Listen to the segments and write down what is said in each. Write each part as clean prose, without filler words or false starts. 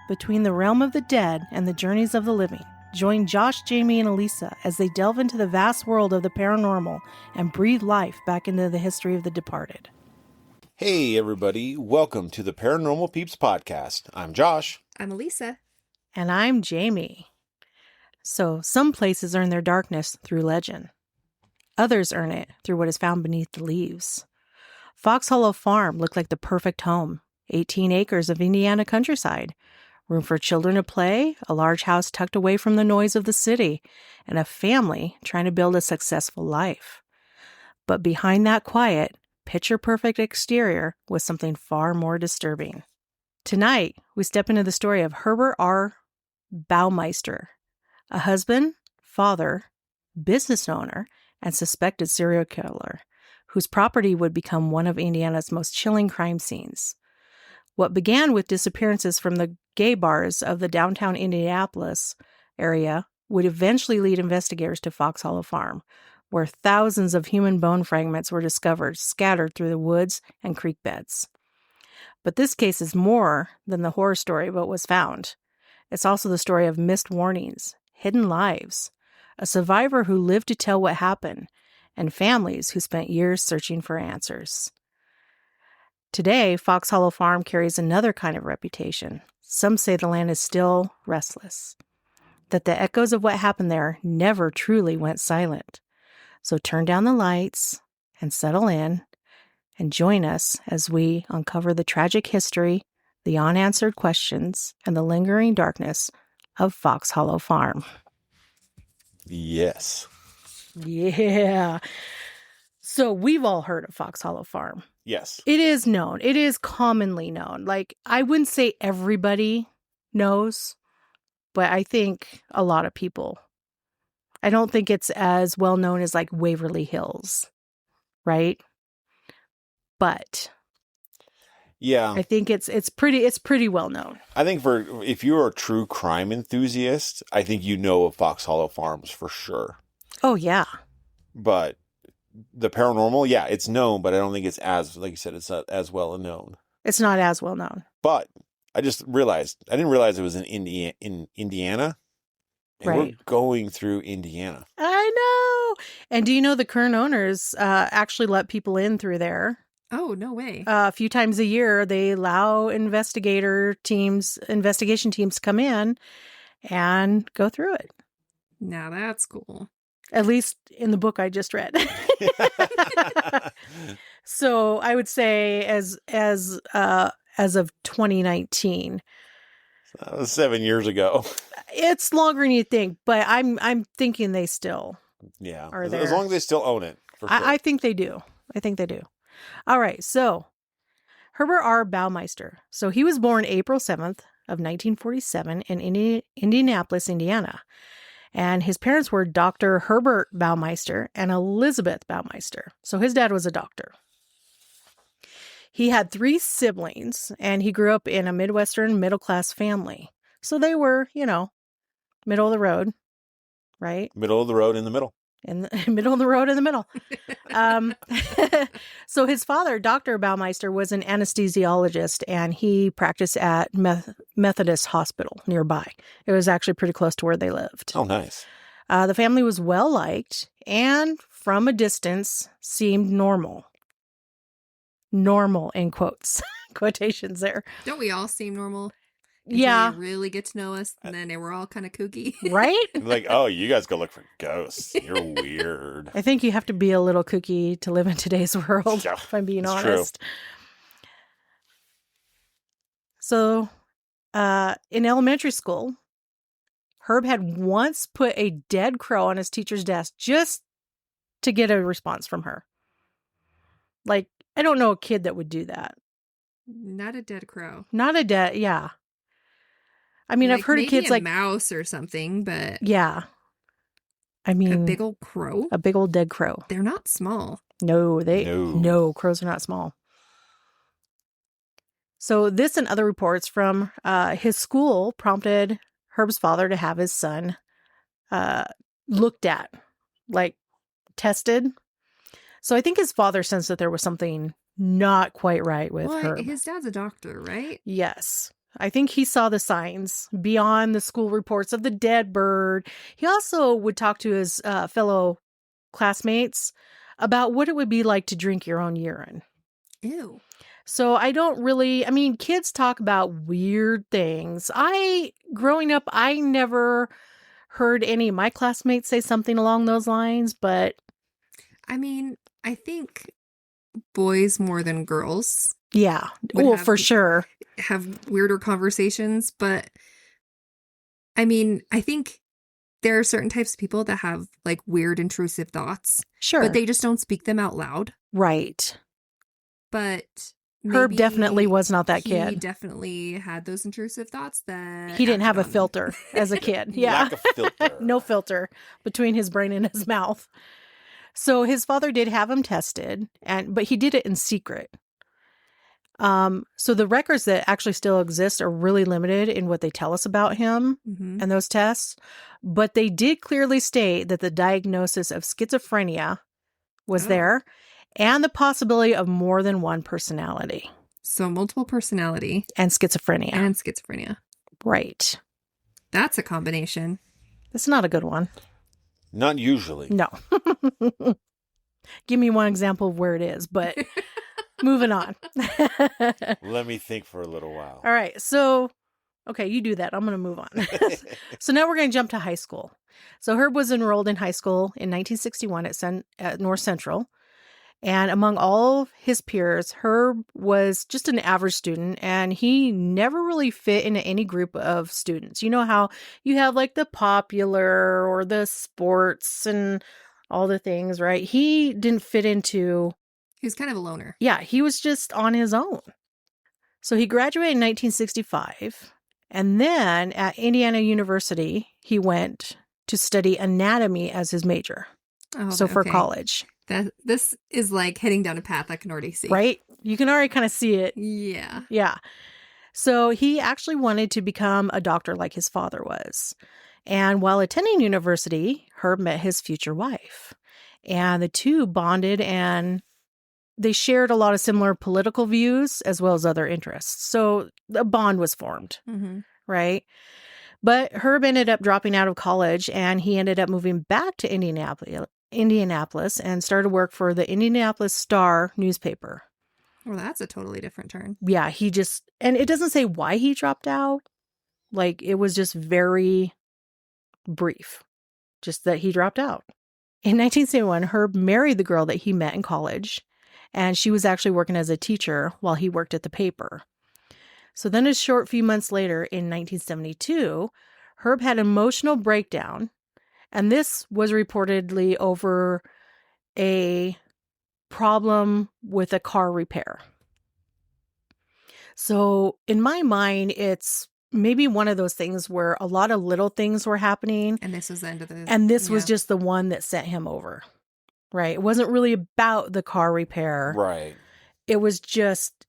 between the realm of the dead and the journeys of the living. Join Josh, Jamie, and Elisa as they delve into the vast world of the paranormal and breathe life back into the history of the departed. Hey, everybody. Welcome to the Paranormal Peeps podcast. I'm Josh. I'm Elisa. And I'm Jamie. So, some places earn their darkness through legend. Others earn it through what is found beneath the leaves. Fox Hollow Farm looked like the perfect home. 18 acres of Indiana countryside. Room for children to play, a large house tucked away from the noise of the city, and a family trying to build a successful life. But behind that quiet, picture-perfect exterior was something far more disturbing. Tonight, we step into the story of Herbert R. Baumeister, a husband, father, business owner, and suspected serial killer, whose property would become one of Indiana's most chilling crime scenes. What began with disappearances from the gay bars of the downtown Indianapolis area would eventually lead investigators to Fox Hollow Farm, where thousands of human bone fragments were discovered scattered through the woods and creek beds. But this case is more than the horror story of what was found. It's also the story of missed warnings, hidden lives, a survivor who lived to tell what happened, and families who spent years searching for answers. Today, Fox Hollow Farm carries another kind of reputation. Some say the land is still restless, that the echoes of what happened there never truly went silent. So turn down the lights and settle in and join us as we uncover the tragic history, the unanswered questions, and the lingering darkness of Fox Hollow Farm. Yes. Yeah. So we've all heard of Fox Hollow Farm. Yes. It is known. It is commonly known. Like, I wouldn't say everybody knows, but I think a lot of people. I don't think it's as well known as like Waverly Hills, right? But yeah, I think it's pretty well known. I think if you're a true crime enthusiast, I think you know of Fox Hollow Farms for sure. Oh yeah. But the paranormal, yeah, it's known, but I don't think it's as, like you said, it's not as well known. It's not as well known. But I didn't realize it was in Indiana. And right. We're going through Indiana. I know. And do you know the current owners actually let people in through there? Oh, no way. A few times a year, they allow investigation teams to come in and go through it. Now that's cool. At least in the book I just read. So I would say as of 2019. That was 7 years ago. It's longer than you think, but I'm thinking they still are there. As long as they still own it. For sure. I think they do. All right, so Herbert R. Baumeister. So he was born April 7th of 1947 in Indianapolis, Indiana. And his parents were Dr. Herbert Baumeister and Elizabeth Baumeister. So his dad was a doctor. He had 3 siblings, and he grew up in a Midwestern middle-class family. So they were, middle of the road, right? Middle of the road in the middle. In the middle of the road in the middle. So his father, Dr. Baumeister, was an anesthesiologist, and he practiced at Methodist Hospital nearby. It was actually pretty close to where they lived. Oh, nice. The family was well-liked and, from a distance, seemed normal. Normal, in quotes. Quotations there. Don't we all seem normal? Yeah. You really get to know us, and then we're all kind of kooky. Right? Like, oh, you guys go look for ghosts. You're weird. I think you have to be a little kooky to live in today's world, if I'm being honest. True. So, in elementary school, Herb had once put a dead crow on his teacher's desk just to get a response from her. Like, I don't know a kid that would do that. Not a dead crow. Yeah. I mean, I've heard of kids like a mouse or something, but yeah. I mean, a big old crow. A big old dead crow. They're not small. No, crows are not small. So this and other reports from his school prompted Herb's father to have his son looked at, like tested. So I think his father sensed that there was something not quite right with Herb. His dad's a doctor, right? Yes. I think he saw the signs beyond the school reports of the dead bird. He also would talk to his fellow classmates about what it would be like to drink your own urine. Ew. So I don't really, I mean, kids talk about weird things. Growing up, I never heard any of my classmates say something along those lines, but I mean, I think boys more than girls yeah, would well, have- for sure. have weirder conversations, but I mean, I think there are certain types of people that have like weird intrusive thoughts, Sure. but they just don't speak them out loud. Right. But Herb maybe definitely was not that He kid. definitely had those intrusive thoughts that He didn't have a acted on them. filter as a kid. Yeah. Lack of filter. No filter between his brain and his mouth. So his father did have him tested, but he did it in secret. So the records that actually still exist are really limited in what they tell us about him Mhm. and those tests, but they did clearly state that the diagnosis of schizophrenia was Oh. there and the possibility of more than one personality So multiple personality and schizophrenia. and schizophrenia. Right. That's a combination. That's not a good one. Not usually. No. Give me one example of where it is, but moving on. Let me think for a little while. All right. So, okay, you do that. I'm going to move on. So now we're going to jump to high school. So Herb was enrolled in high school in 1961 at North Central. And among all his peers, Herb was just an average student, and he never really fit into any group of students. You know how you have like the popular or the sports and all the things, right? He didn't fit into, He was kind of a loner. yeah, he was just on his own. So he graduated in 1965, and then at Indiana University, he went to study anatomy as his major. Oh, So for okay. college, This is like heading down a path I can already see. right? You can already kind of see it. Yeah. Yeah. So he actually wanted to become a doctor like his father was. And while attending university, Herb met his future wife. And the two bonded, and they shared a lot of similar political views as well as other interests. So a bond was formed, Mm-hmm. right? But Herb ended up dropping out of college, and he ended up moving back to Indianapolis and started work for the Indianapolis Star newspaper. Well, that's a totally different turn. Yeah, and it doesn't say why he dropped out. Like, it was just very brief, just that he dropped out. In 1971, Herb married the girl that he met in college, and she was actually working as a teacher while he worked at the paper. So then a short few months later, in 1972, Herb had an emotional breakdown, and this was reportedly over a problem with a car repair. So in my mind, it's maybe one of those things where a lot of little things were happening, And this was the end of the... and this was yeah. just the one that sent him over, right? It wasn't really about the car repair. Right. It was just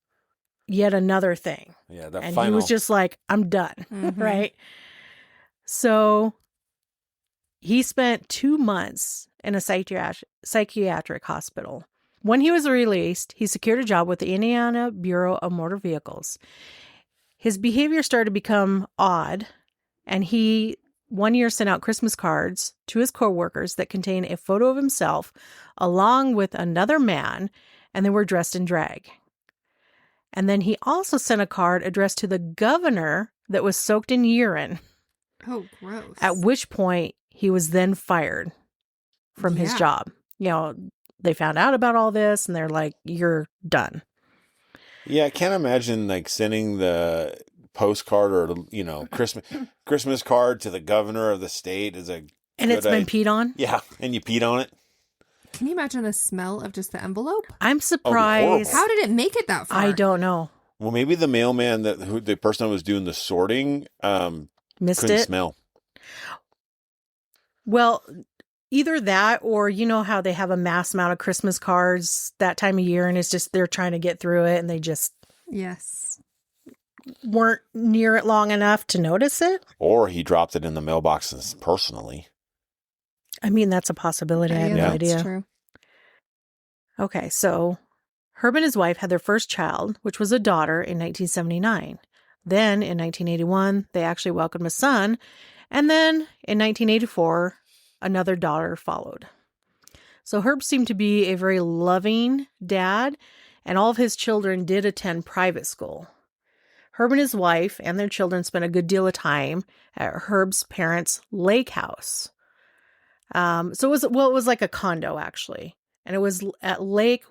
yet another thing. Yeah. That And final. he was just like, I'm done, Mhm. right? So he spent 2 months in a psychiatric hospital. When he was released, he secured a job with the Indiana Bureau of Motor Vehicles. His behavior started to become odd, and he one year sent out Christmas cards to his coworkers that contained a photo of himself along with another man, and they were dressed in drag. And then he also sent a card addressed to the governor that was soaked in urine, Oh, gross. at which point he was then fired from his Yeah. job. You know, they found out about all this, and they're like, you're done. Yeah, I can't imagine like sending the postcard or Christmas card to the governor of the state is a And it's been peed on. Yeah, and you peed on it. Can you imagine the smell of just the envelope? I'm surprised. horrible. How did it make it that far? I don't know. Well, maybe the mailman the person that was doing the sorting Missed couldn't it. smell. Well, either that, or you know how they have a mass amount of Christmas cards that time of year, and it's just they're trying to get through it, and they just Yes. weren't near it long enough to notice it. Or he dropped it in the mailbox personally. I mean, that's a possibility. I have no Yeah. idea. That's true. Okay, so Herb and his wife had their first child, which was a daughter, in 1979. Then in 1981, they actually welcomed a son. And then in 1984, another daughter followed. So Herb seemed to be a very loving dad, and all of his children did attend private school. Herb and his wife and their children spent a good deal of time at Herb's parents' lake house. So it was like a condo, actually. And it was at Lake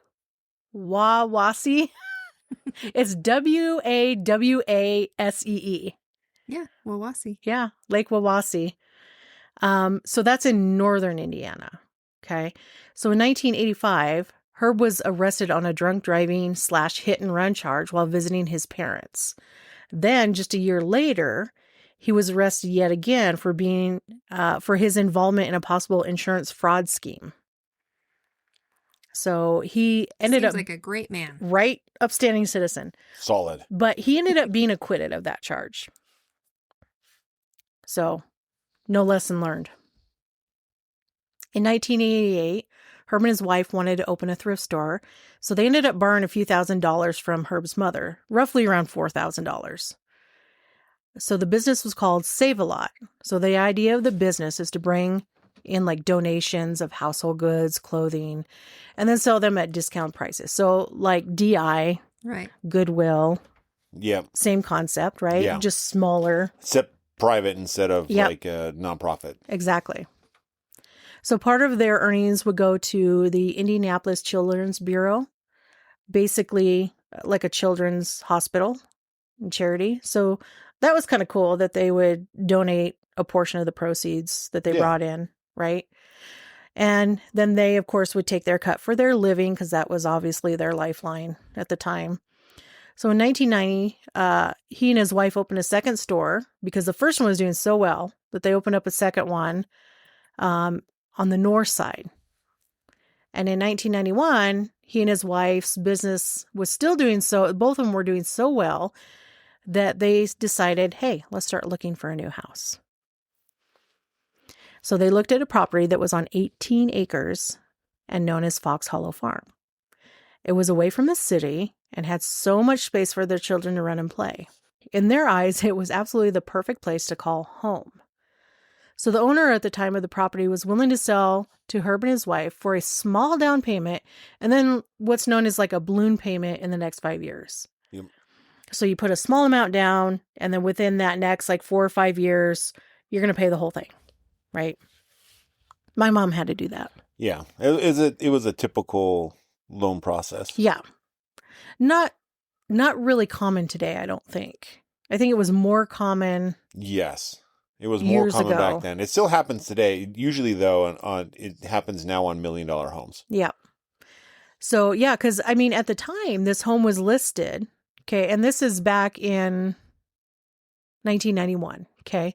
Wawasee. It's Wawasee. Yeah, Wawasee. Yeah, Lake Wawasee. So that's in northern Indiana. Okay. So in 1985, Herb was arrested on a drunk driving / hit and run charge while visiting his parents. Then just a year later, he was arrested yet again for his involvement in a possible insurance fraud scheme. So he ended up like a great man. Right, upstanding citizen. Solid. But he ended up being acquitted of that charge. So, no lesson learned. In 1988, Herb and his wife wanted to open a thrift store, so they ended up borrowing a few $1,000s from Herb's mother, roughly around $4,000. So the business was called Save a Lot. So the idea of the business is to bring in like donations of household goods, clothing, and then sell them at discount prices. So like DI, right? Goodwill. Yeah. Same concept, right? Yeah. Just smaller. Except private instead of like a nonprofit. Exactly. So part of their earnings would go to the Indianapolis Children's Bureau, basically like a children's hospital and charity. So that was kind of cool that they would donate a portion of the proceeds that they brought in, right? And then they, of course, would take their cut for their living because that was obviously their lifeline at the time. So in 1990, he and his wife opened a second store because the first one was doing so well that they opened up a second one on the north side. And in 1991, he and his wife's business was still doing so, both of them were doing so well that they decided, hey, let's start looking for a new house. So they looked at a property that was on 18 acres and known as Fox Hollow Farm. It was away from the city and had so much space for their children to run and play. In their eyes, it was absolutely the perfect place to call home. So the owner at the time of the property was willing to sell to Herb and his wife for a small down payment and then what's known as like a balloon payment in the next 5 years. Yep. So you put a small amount down and then within that next like 4 or 5 years, you're going to pay the whole thing, right? My mom had to do that. Yeah. It was a typical loan process. Yeah. Not really common today, I don't think. I think it was more common. Yes. It was more common ago. back then. It still happens today. Usually, though, it happens now on $1 million homes. Yeah. So, yeah, because, I mean, at the time, this home was listed, okay, and this is back in 1991, okay?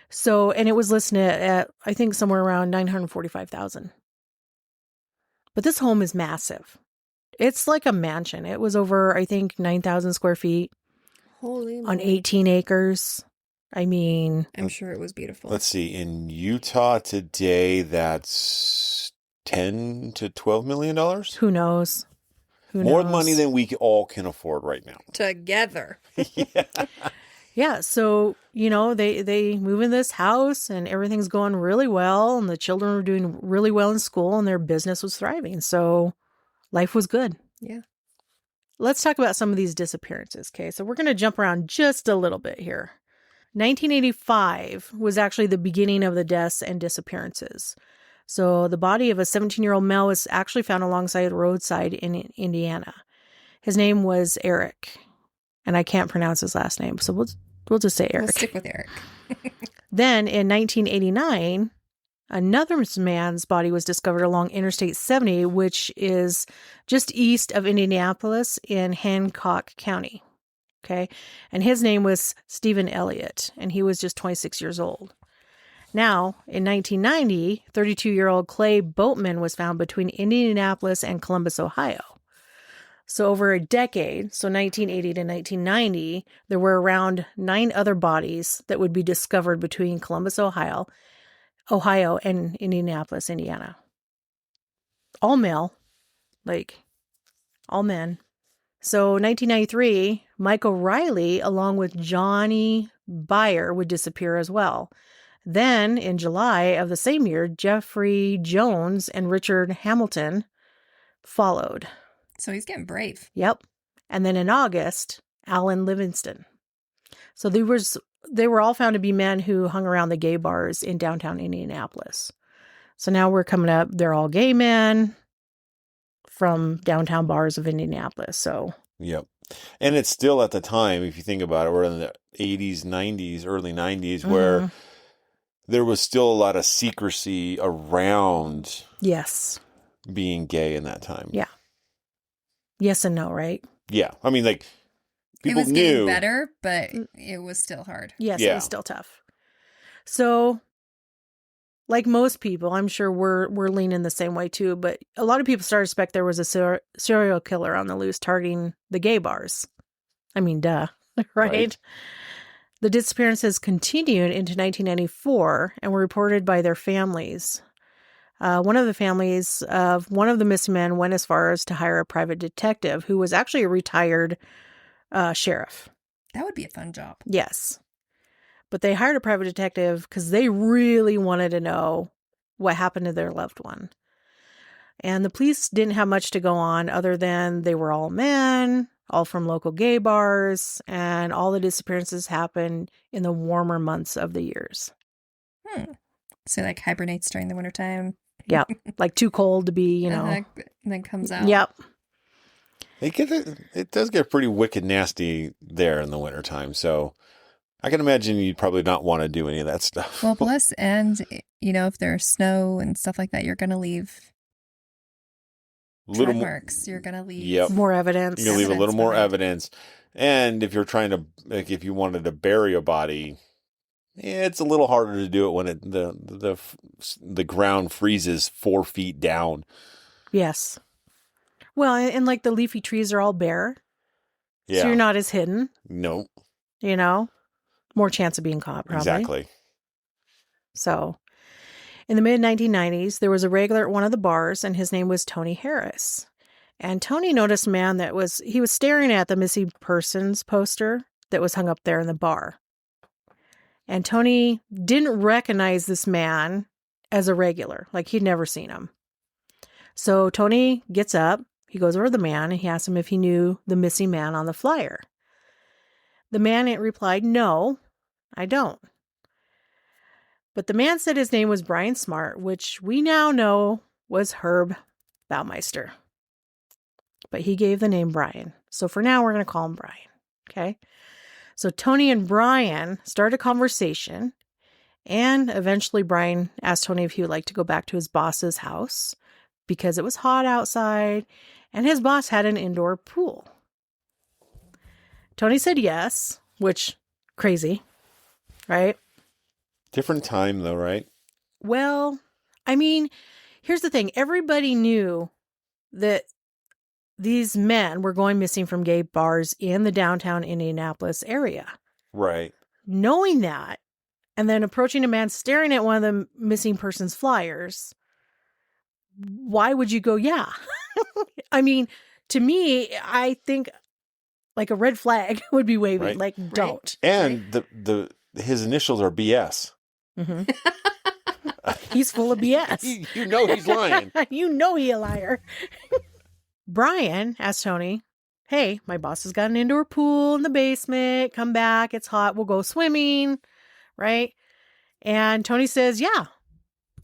So, and it was listed at I think, somewhere around $945,000. But this home is massive. It's like a mansion. It was over, I think, 9,000 square feet. Holy on moly. 18 acres. I mean, I'm sure it was beautiful. Let's see. In Utah today, that's $10 to $12 million. who knows? More money than we all can afford right now. Together. Yeah. Yeah. So, you know, they move in this house and everything's going really well. And the children were doing really well in school and their business was thriving. So life was good. Yeah. Let's talk about some of these disappearances. Okay. So we're going to jump around just a little bit here. 1985 was actually the beginning of the deaths and disappearances. So the body of a 17-year-old male was actually found alongside the roadside in Indiana. His name was Eric, and I can't pronounce his last name, so we'll just say Eric. We'll stick with Eric. Then in 1989, another man's body was discovered along Interstate 70, which is just east of Indianapolis in Hancock County. Okay. And his name was Stephen Elliott, and he was just 26 years old. Now, in 1990, 32-year-old Clay Boatman was found between Indianapolis and Columbus, Ohio. So over a decade, so 1980 to 1990, there were around 9 other bodies that would be discovered between Columbus, Ohio, and Indianapolis, Indiana. All male, like all men. So 1993, Mike O'Reilly, along with Johnny Byer, would disappear as well. Then, in July of the same year, Jeffrey Jones and Richard Hamilton followed. So he's getting brave. Yep. And then in August, Alan Livingston. So they were all found to be men who hung around the gay bars in downtown Indianapolis. So now we're coming up, they're all gay men from downtown bars of Indianapolis. So Yep. And it's still at the time, if you think about it, we're in the 80s, 90s, early 90s, where there was still a lot of secrecy around yes. being gay in that time. Yeah. Yes and no, right? Yeah. I mean, like, people it was knew. getting better, but it was still hard. Yes, Yeah. it was still tough. So, like most people, I'm sure we're leaning the same way too, but a lot of people started to suspect there was a serial killer on the loose targeting the gay bars. I mean, duh, right? The disappearances continued into 1994 and were reported by their families. One of the families of one of the missing men went as far as to hire a private detective who was actually a retired sheriff. That would be a fun job. Yes. But they hired a private detective because they really wanted to know what happened to their loved one. And the police didn't have much to go on other than they were all men, all from local gay bars, and all the disappearances happened in the warmer months of the years. So like hibernates during the wintertime. Yeah, like too cold to be, And then comes out. Yep. It does get pretty wicked nasty there in the wintertime. So I can imagine you'd probably not want to do any of that stuff. Well, plus, and if there's snow and stuff like that, you're going to leave tread marks. You're going to leave more evidence. You're going to leave a little more behind. evidence. And if you're trying to, like, if you wanted to bury a body, it's a little harder to do it when the ground freezes 4 feet down. Yes. Well, and like the leafy trees are all bare. Yeah. So you're not as hidden. Nope. More chance of being caught, probably. Exactly. So, in the mid-1990s, there was a regular at one of the bars, and his name was Tony Harris. And Tony noticed a man he was staring at the missing persons poster that was hung up there in the bar. And Tony didn't recognize this man as a regular, like he'd never seen him. So Tony gets up, he goes over to the man, and he asks him if he knew the missing man on the flyer. The man replied, "No, I don't." But the man said his name was Brian Smart, which we now know was Herb Baumeister. But he gave the name Brian. So for now, we're going to call him Brian. Okay? So Tony and Brian start a conversation. And eventually Brian asked Tony if he would like to go back to his boss's house because it was hot outside and his boss had an indoor pool. Tony said yes, which, crazy, right? Different time though, right? Well, I mean, here's the thing. Everybody knew that these men were going missing from gay bars in the downtown Indianapolis area. Right. Knowing that, and then approaching a man staring at one of the missing persons flyers, why would you go, yeah? I mean, to me, I think like a red flag would be waving, Right. like, don't. And his initials are BS. Mm-hmm. He's full of BS. You know he's lying. You know he a liar. Brian asked Tony, "Hey, my boss has got an indoor pool in the basement. Come back. It's hot. We'll go swimming." Right? And Tony says, "Yeah."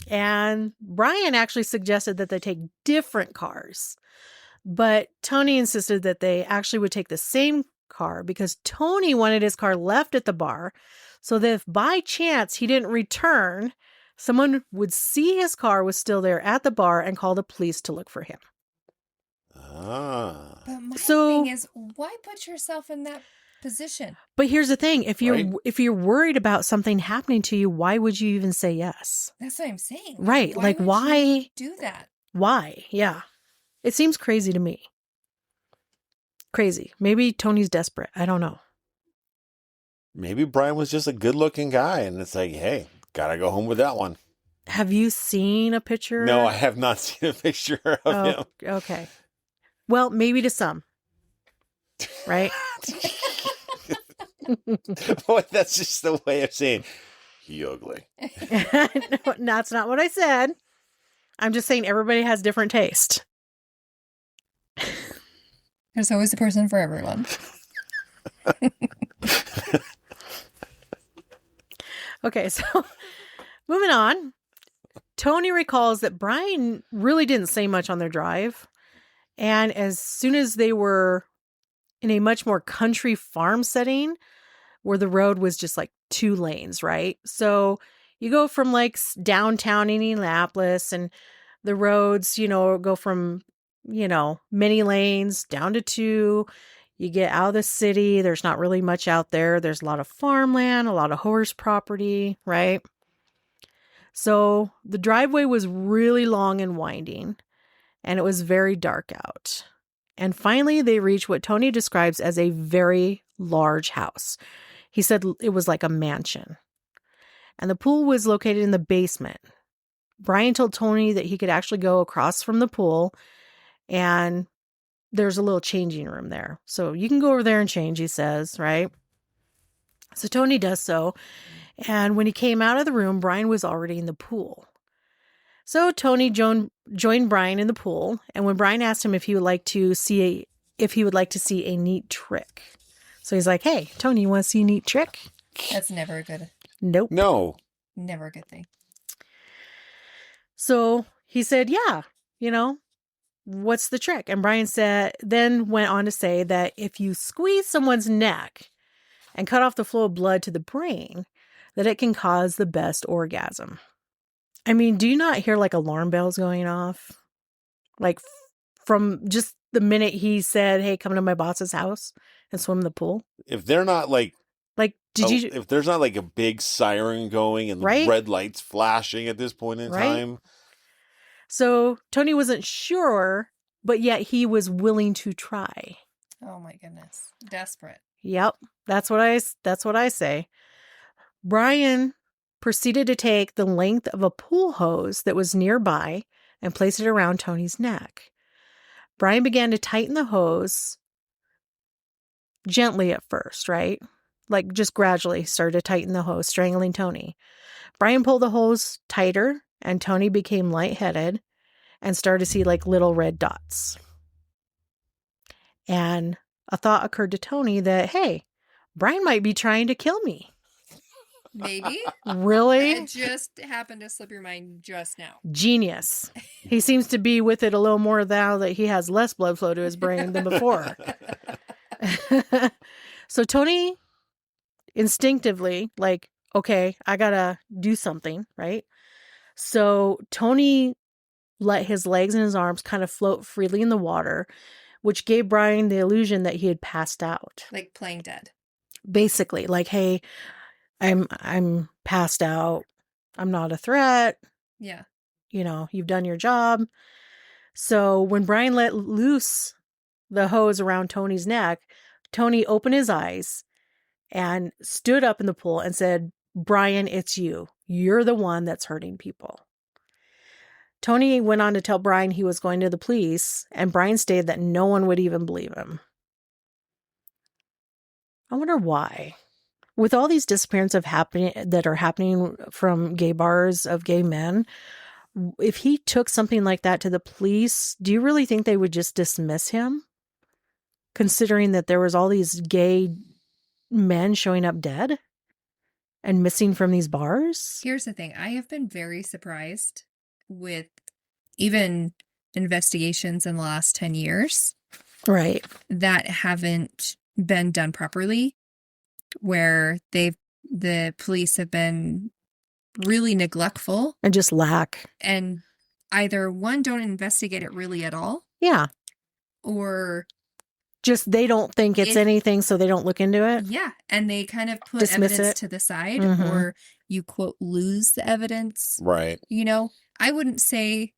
And Brian actually suggested that they take different cars. But Tony insisted that they actually would take the same car because Tony wanted his car left at the bar so that if by chance he didn't return, someone would see his car was still there at the bar and call the police to look for him. Ah. But my So- thing is, why put yourself in that position? But here's the thing. If you're Right. if you're worried about something happening to you, why would you even say yes? That's what I'm saying. Right. Like, would why? you do that? Why? Yeah. It seems crazy to me. Crazy. Maybe Tony's desperate. I don't know. Maybe Brian was just a good looking guy and it's like, hey, gotta go home with that one. Have you seen a picture? No, I have not seen a picture of him. Okay. Well, maybe to some. Right? Boy, that's just the way of saying he ugly. No, that's not what I said. I'm just saying everybody has different taste. There's always a person for everyone. Okay, so moving on. Tony recalls that Brian really didn't say much on their drive. And as soon as they were in a much more country farm setting where the road was just like 2 lanes, right? So you go from like downtown Indianapolis and the roads, go from, many lanes down to 2. You get out of the city. There's not really much out there. There's a lot of farmland, a lot of horse property, right? So the driveway was really long and winding, and it was very dark out. And finally, they reached what Tony describes as a very large house. He said it was like a mansion. And the pool was located in the basement. Brian told Tony that he could actually go across from the pool, and there's a little changing room there. So you can go over there and change, he says, right? So Tony does so. And when he came out of the room, Brian was already in the pool. So Tony joined Brian in the pool, and when Brian asked him if he would like to see a neat trick, so he's like, "Hey, Tony, you want to see a neat trick?" That's never a good. Nope. No. Never a good thing. So he said, "Yeah, what's the trick?" And Brian then went on to say that if you squeeze someone's neck and cut off the flow of blood to the brain, that it can cause the best orgasm. I mean, do you not hear like alarm bells going off? Like from just the minute he said, "Hey, come to my boss's house and swim in the pool." If they're not if there's not like a big siren going and Right? red lights flashing at this point in time. So Tony wasn't sure, but yet he was willing to try. Oh my goodness. Desperate. Yep. That's what I say. Brian proceeded to take the length of a pool hose that was nearby and place it around Tony's neck. Brian began to tighten the hose gently at first, right? Like just gradually started to tighten the hose, strangling Tony. Brian pulled the hose tighter, and Tony became lightheaded and started to see like little red dots. And a thought occurred to Tony that, hey, Brian might be trying to kill me. Maybe. Really? It just happened to slip your mind just now. Genius. He seems to be with it a little more now that he has less blood flow to his brain than before. So Tony instinctively, like, okay, I gotta do something, right? So Tony let his legs and his arms kind of float freely in the water, which gave Brian the illusion that he had passed out. Like playing dead. Basically, like, hey, I'm passed out. I'm not a threat. Yeah. You've done your job. So when Brian let loose the hose around Tony's neck, Tony opened his eyes and stood up in the pool and said, "Brian, it's you. You're the one that's hurting people." Tony went on to tell Brian he was going to the police, and Brian stated that no one would even believe him. I wonder why. With all these disappearances that are happening from gay bars of gay men, if he took something like that to the police, do you really think they would just dismiss him? Considering that there was all these gay men showing up dead and missing from these bars? Here's the thing. I have been very surprised with even investigations in the last 10 years. Right. That haven't been done properly, where the police have been really neglectful And just lack. and either one, don't investigate it really at all, Yeah. or Just they don't think it's anything, so they don't look into it. yeah, and they kind of put Dismiss evidence it. to the side, Mhm. or you quote lose the evidence. Right. I wouldn't say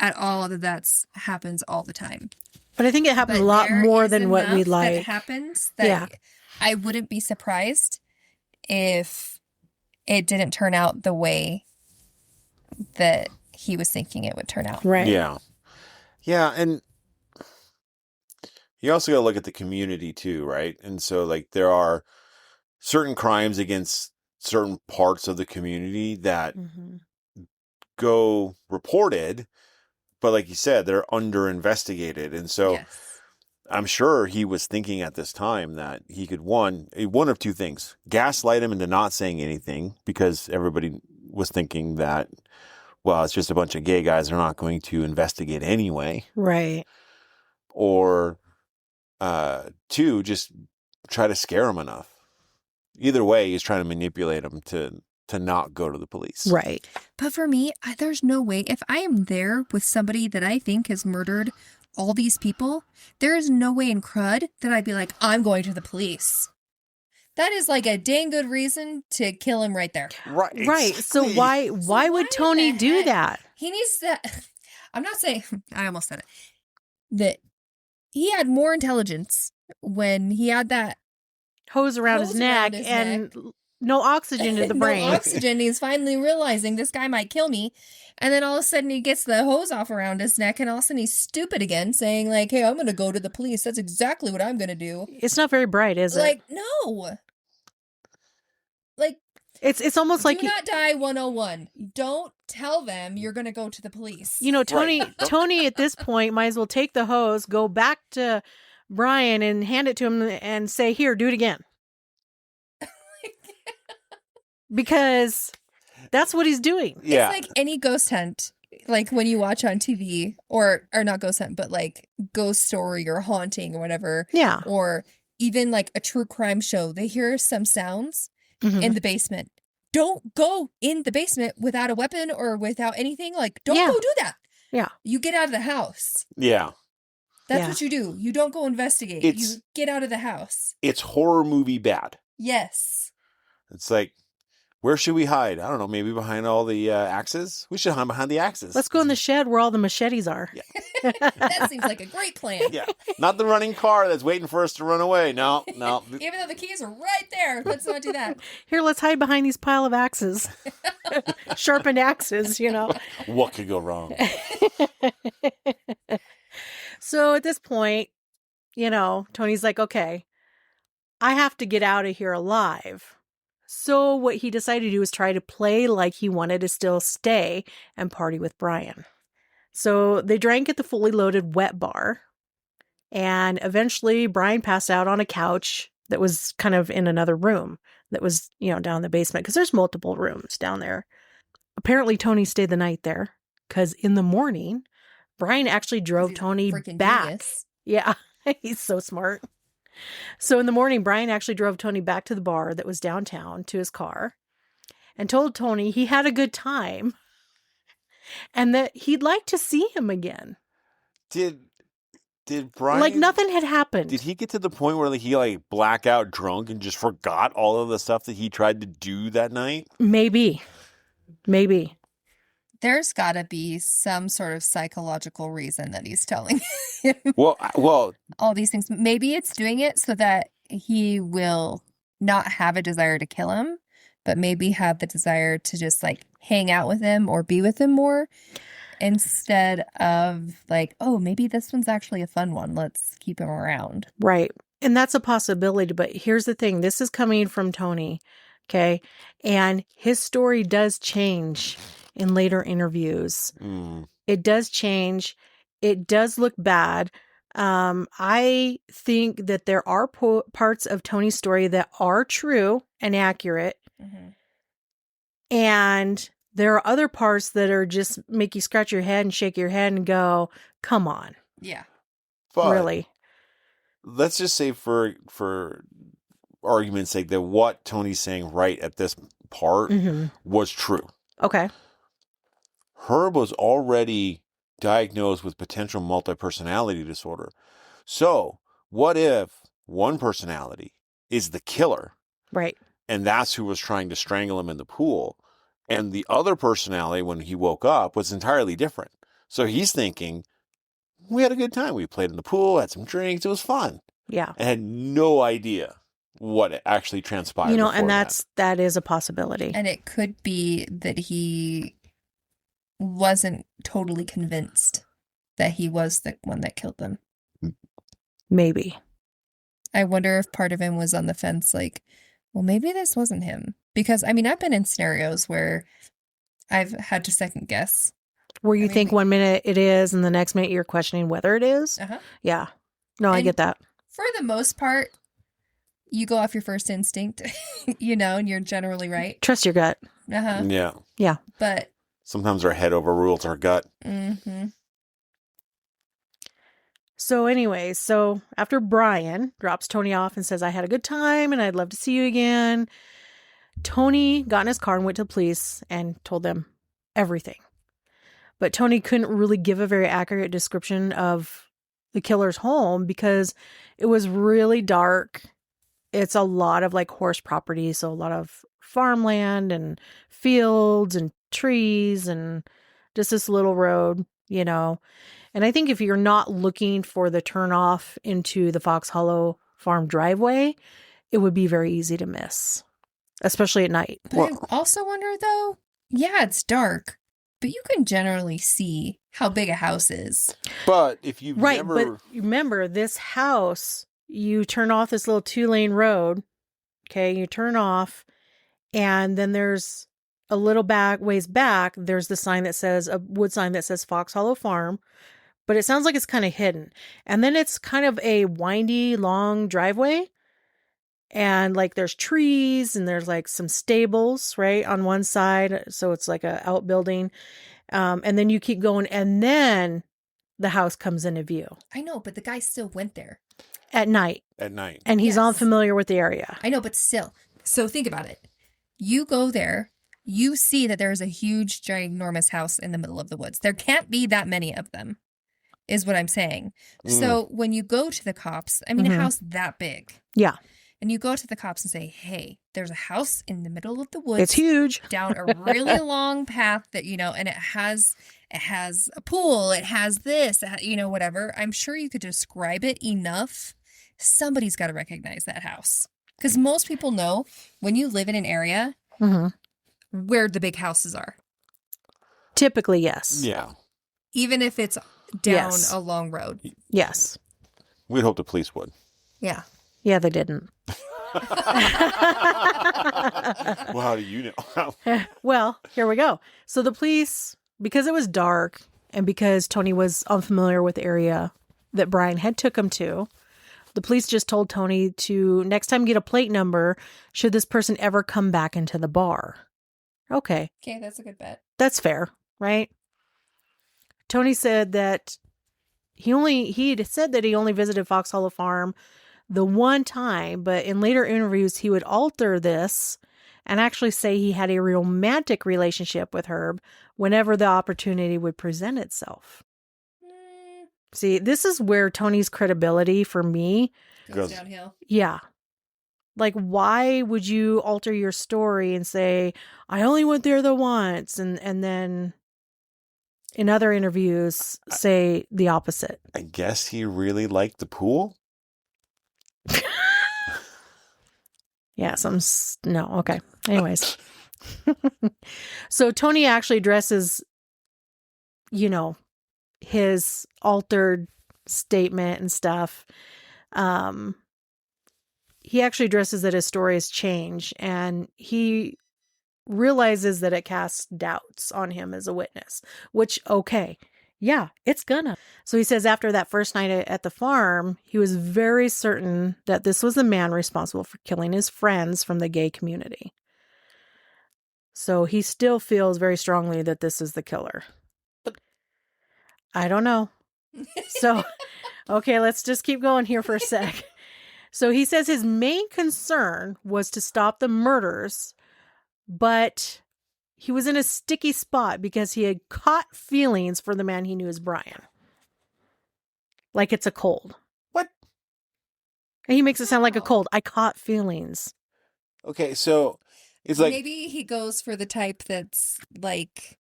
at all that happens all the time. But I think it happens But a lot there more is than what we enough like. that happens that Yeah. I wouldn't be surprised if it didn't turn out the way that he was thinking it would turn out. Right. Yeah. Yeah. And, You also got to look at the community too, right? And so, like, there are certain crimes against certain parts of the community that go reported, but like you said, they're under investigated. And so Yes. I'm sure he was thinking at this time that he could, one of two things: gaslight him into not saying anything because everybody was thinking that, well, it's just a bunch of gay guys. They're not going to investigate anyway. Right. Or two, just try to scare him enough. Either way, he's trying to manipulate him to not go to the police. Right. But for me, there's no way. If I am there with somebody that I think has murdered all these people, there is no way in crud that I'd be like, I'm going to the police. That is like a dang good reason to kill him right there. Right. Right. So why would Tony do that? He needs to. I'm not saying. I almost said it. That he had more intelligence when he had that Hose around his neck and no oxygen to the brain. No oxygen. He's finally realizing this guy might kill me. And then all of a sudden he gets the hose off around his neck and all of a sudden he's stupid again, saying like, hey, I'm going to go to the police. That's exactly what I'm going to do. It's not very bright, is it? Like, no. Like, it's almost like do not die 101. Don't tell them you're going to go to the police. You know, Tony at this point might as well take the hose, go back to Brian and hand it to him and say, here, do it again. Because that's what he's doing. Yeah. It's like any ghost hunt, like when you watch on TV, or not ghost hunt, but like ghost story or haunting or whatever. Yeah. Or even like a true crime show. They hear some sounds in the basement. Don't go in the basement without a weapon or without anything. Like, don't go do that. Yeah. You get out of the house. Yeah. That's what you do. You don't go investigate. You get out of the house. It's horror movie bad. Yes. It's like, where should we hide? I don't know. Maybe behind all the axes? We should hide behind the axes. Let's go in the shed where all the machetes are. Yeah. That seems like a great plan. Yeah. Not the running car that's waiting for us to run away. No. Even though the keys are right there, let's not do that. Here, let's hide behind these pile of axes. Sharpened axes, you know. What could go wrong? So at this point, you know, Tony's like, okay, I have to get out of here alive. So what he decided to do was try to play like he wanted to still stay and party with Brian. So they drank at the fully loaded wet bar. And eventually Brian passed out on a couch that was kind of in another room that was, you know, down in the basement because there's multiple rooms down there. Apparently Tony stayed the night there because in the morning, Brian actually drove Tony back. Genius. Yeah, he's so smart. So in the morning, Brian actually drove Tony back to the bar that was downtown to his car and told Tony he had a good time and that he'd like to see him again. Did Brian... Like nothing had happened. Did he get to the point where he blackout drunk and just forgot all of the stuff that he tried to do that night? Maybe. There's got to be some sort of psychological reason that he's telling him. Well, all these things. Maybe it's doing it so that he will not have a desire to kill him, but maybe have the desire to just like hang out with him or be with him more instead of like, oh, maybe this one's actually a fun one. Let's keep him around. Right. And that's a possibility. But here's the thing. This is coming from Tony. Okay. And his story does change in later interviews. It does change. It does look bad. I think that there are parts of Tony's story that are true and accurate. Mm-hmm. And there are other parts that are just make you scratch your head and shake your head and go, come on. Yeah. But really. Let's just say for argument's sake that what Tony's saying right at this part was true. Okay. Herb was already diagnosed with potential multi-personality disorder. So what if one personality is the killer? Right. And that's who was trying to strangle him in the pool. And the other personality, when he woke up, was entirely different. So he's thinking, we had a good time. We played in the pool, had some drinks. It was fun. Yeah. And had no idea what actually transpired. You know, and that is a possibility. And it could be that he wasn't totally convinced that he was the one that killed them. Maybe. I wonder if part of him was on the fence, like, well, maybe this wasn't him. Because, I mean, I've been in scenarios where I've had to second guess. Where you think 1 minute it is and the next minute you're questioning whether it is. Uh-huh. Yeah. No, I get that. For the most part, you go off your first instinct, and you're generally right. Trust your gut. Uh-huh. Yeah. Yeah. But sometimes our head overrules our gut. Mm-hmm. So anyway, after Brian drops Tony off and says, I had a good time and I'd love to see you again, Tony got in his car and went to the police and told them everything. But Tony couldn't really give a very accurate description of the killer's home because it was really dark. It's a lot of like horse property, so a lot of farmland and fields and trees and just this little road, And I think if you're not looking for the turnoff into the Fox Hollow Farm driveway, it would be very easy to miss, especially at night. But I also wonder, though, yeah, it's dark, but you can generally see how big a house is. But if you've but remember, this house, you turn off this little 2-lane road, okay, you turn off, and then there's a little ways back, there's the sign that says, a wood sign that says Fox Hollow Farm. But it sounds like it's kind of hidden. And then it's kind of a windy, long driveway. And like there's trees and there's like some stables, right, on one side. So it's like a outbuilding. And then you keep going and then the house comes into view. I know, but the guy still went there. At night. And he's unfamiliar with the area. I know, but still. So think about it. You go there. You see that there's a huge, ginormous house in the middle of the woods. There can't be that many of them. Is what I'm saying. So when you go to the cops, I mean, a house that big. Yeah. And you go to the cops and say, hey, there's a house in the middle of the woods. It's huge. Down a really long path that, and it has a pool. It has this, whatever. I'm sure you could describe it enough. Somebody's got to recognize that house. Because most people know when you live in an area where the big houses are. Typically, yes. Yeah. Even if it's down a long road. Yes. We'd hope the police would. Yeah. Yeah, they didn't. Well, how do you know? Well, here we go. So the police, because it was dark and because Tony was unfamiliar with the area that Brian had took him to, the police just told Tony to next time get a plate number should this person ever come back into the bar. Okay. Okay, that's a good bet. That's fair, right? Tony said that he said that he only visited Fox Hollow Farm the one time, but in later interviews, he would alter this and actually say he had a romantic relationship with Herb whenever the opportunity would present itself. See, this is where Tony's credibility for me goes downhill. Yeah. Like, why would you alter your story and say, I only went there the once, and then in other interviews say the opposite? I guess he really liked the pool. Yeah, no, okay. Anyways. So Tony actually addresses, his altered statement and stuff. He actually addresses that his story has changed and he realizes that it casts doubts on him as a witness, which, okay. Yeah, it's gonna. So he says after that first night at the farm, he was very certain that this was the man responsible for killing his friends from the gay community. So he still feels very strongly that this is the killer. But I don't know. So, okay, let's just keep going here for a sec. So he says his main concern was to stop the murders, but he was in a sticky spot because he had caught feelings for the man he knew as Brian. Like it's a cold. What? And he makes it sound like a cold. I caught feelings. Okay, so it's like... Maybe he goes for the type that's like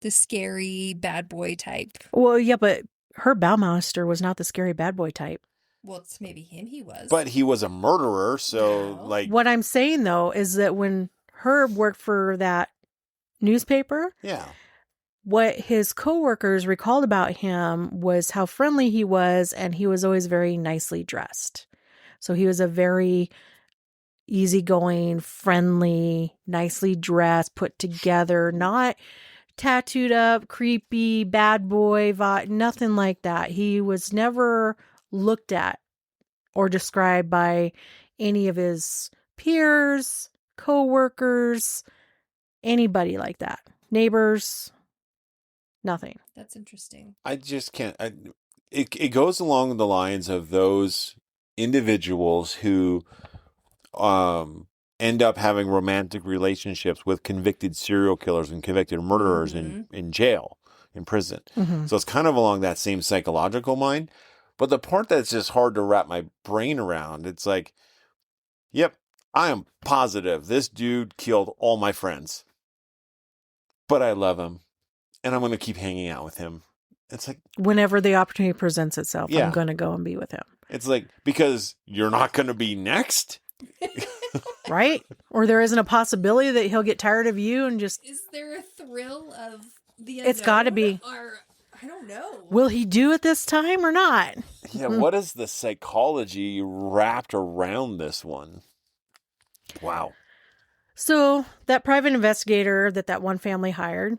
the scary bad boy type. Well, yeah, but Herb Baumeister was not the scary bad boy type. Well, it's maybe him he was. But he was a murderer, so like... What I'm saying, though, is that when Herb worked for that newspaper, What his coworkers recalled about him was how friendly he was, and he was always very nicely dressed. So he was a very easygoing, friendly, nicely dressed, put together, not tattooed up, creepy, bad boy vibe, nothing like that. He was never looked at or described by any of his peers, co-workers, anybody like that. Neighbors, nothing. That's interesting. I just can't. It goes along the lines of those individuals who end up having romantic relationships with convicted serial killers and convicted murderers in jail, in prison. Mm-hmm. So it's kind of along that same psychological line. But the part that's just hard to wrap my brain around, it's like, yep, I am positive this dude killed all my friends. But I love him. And I'm going to keep hanging out with him. It's like, whenever the opportunity presents itself, Yeah. I'm going to go and be with him. it's like, because you're not going to be next. Right? Or there isn't a possibility that he'll get tired of you and just, Is there a thrill of the It's gotta be. Or I don't know. will he do it this time or not? Yeah, what is the psychology wrapped around this one? Wow. So that private investigator that one family hired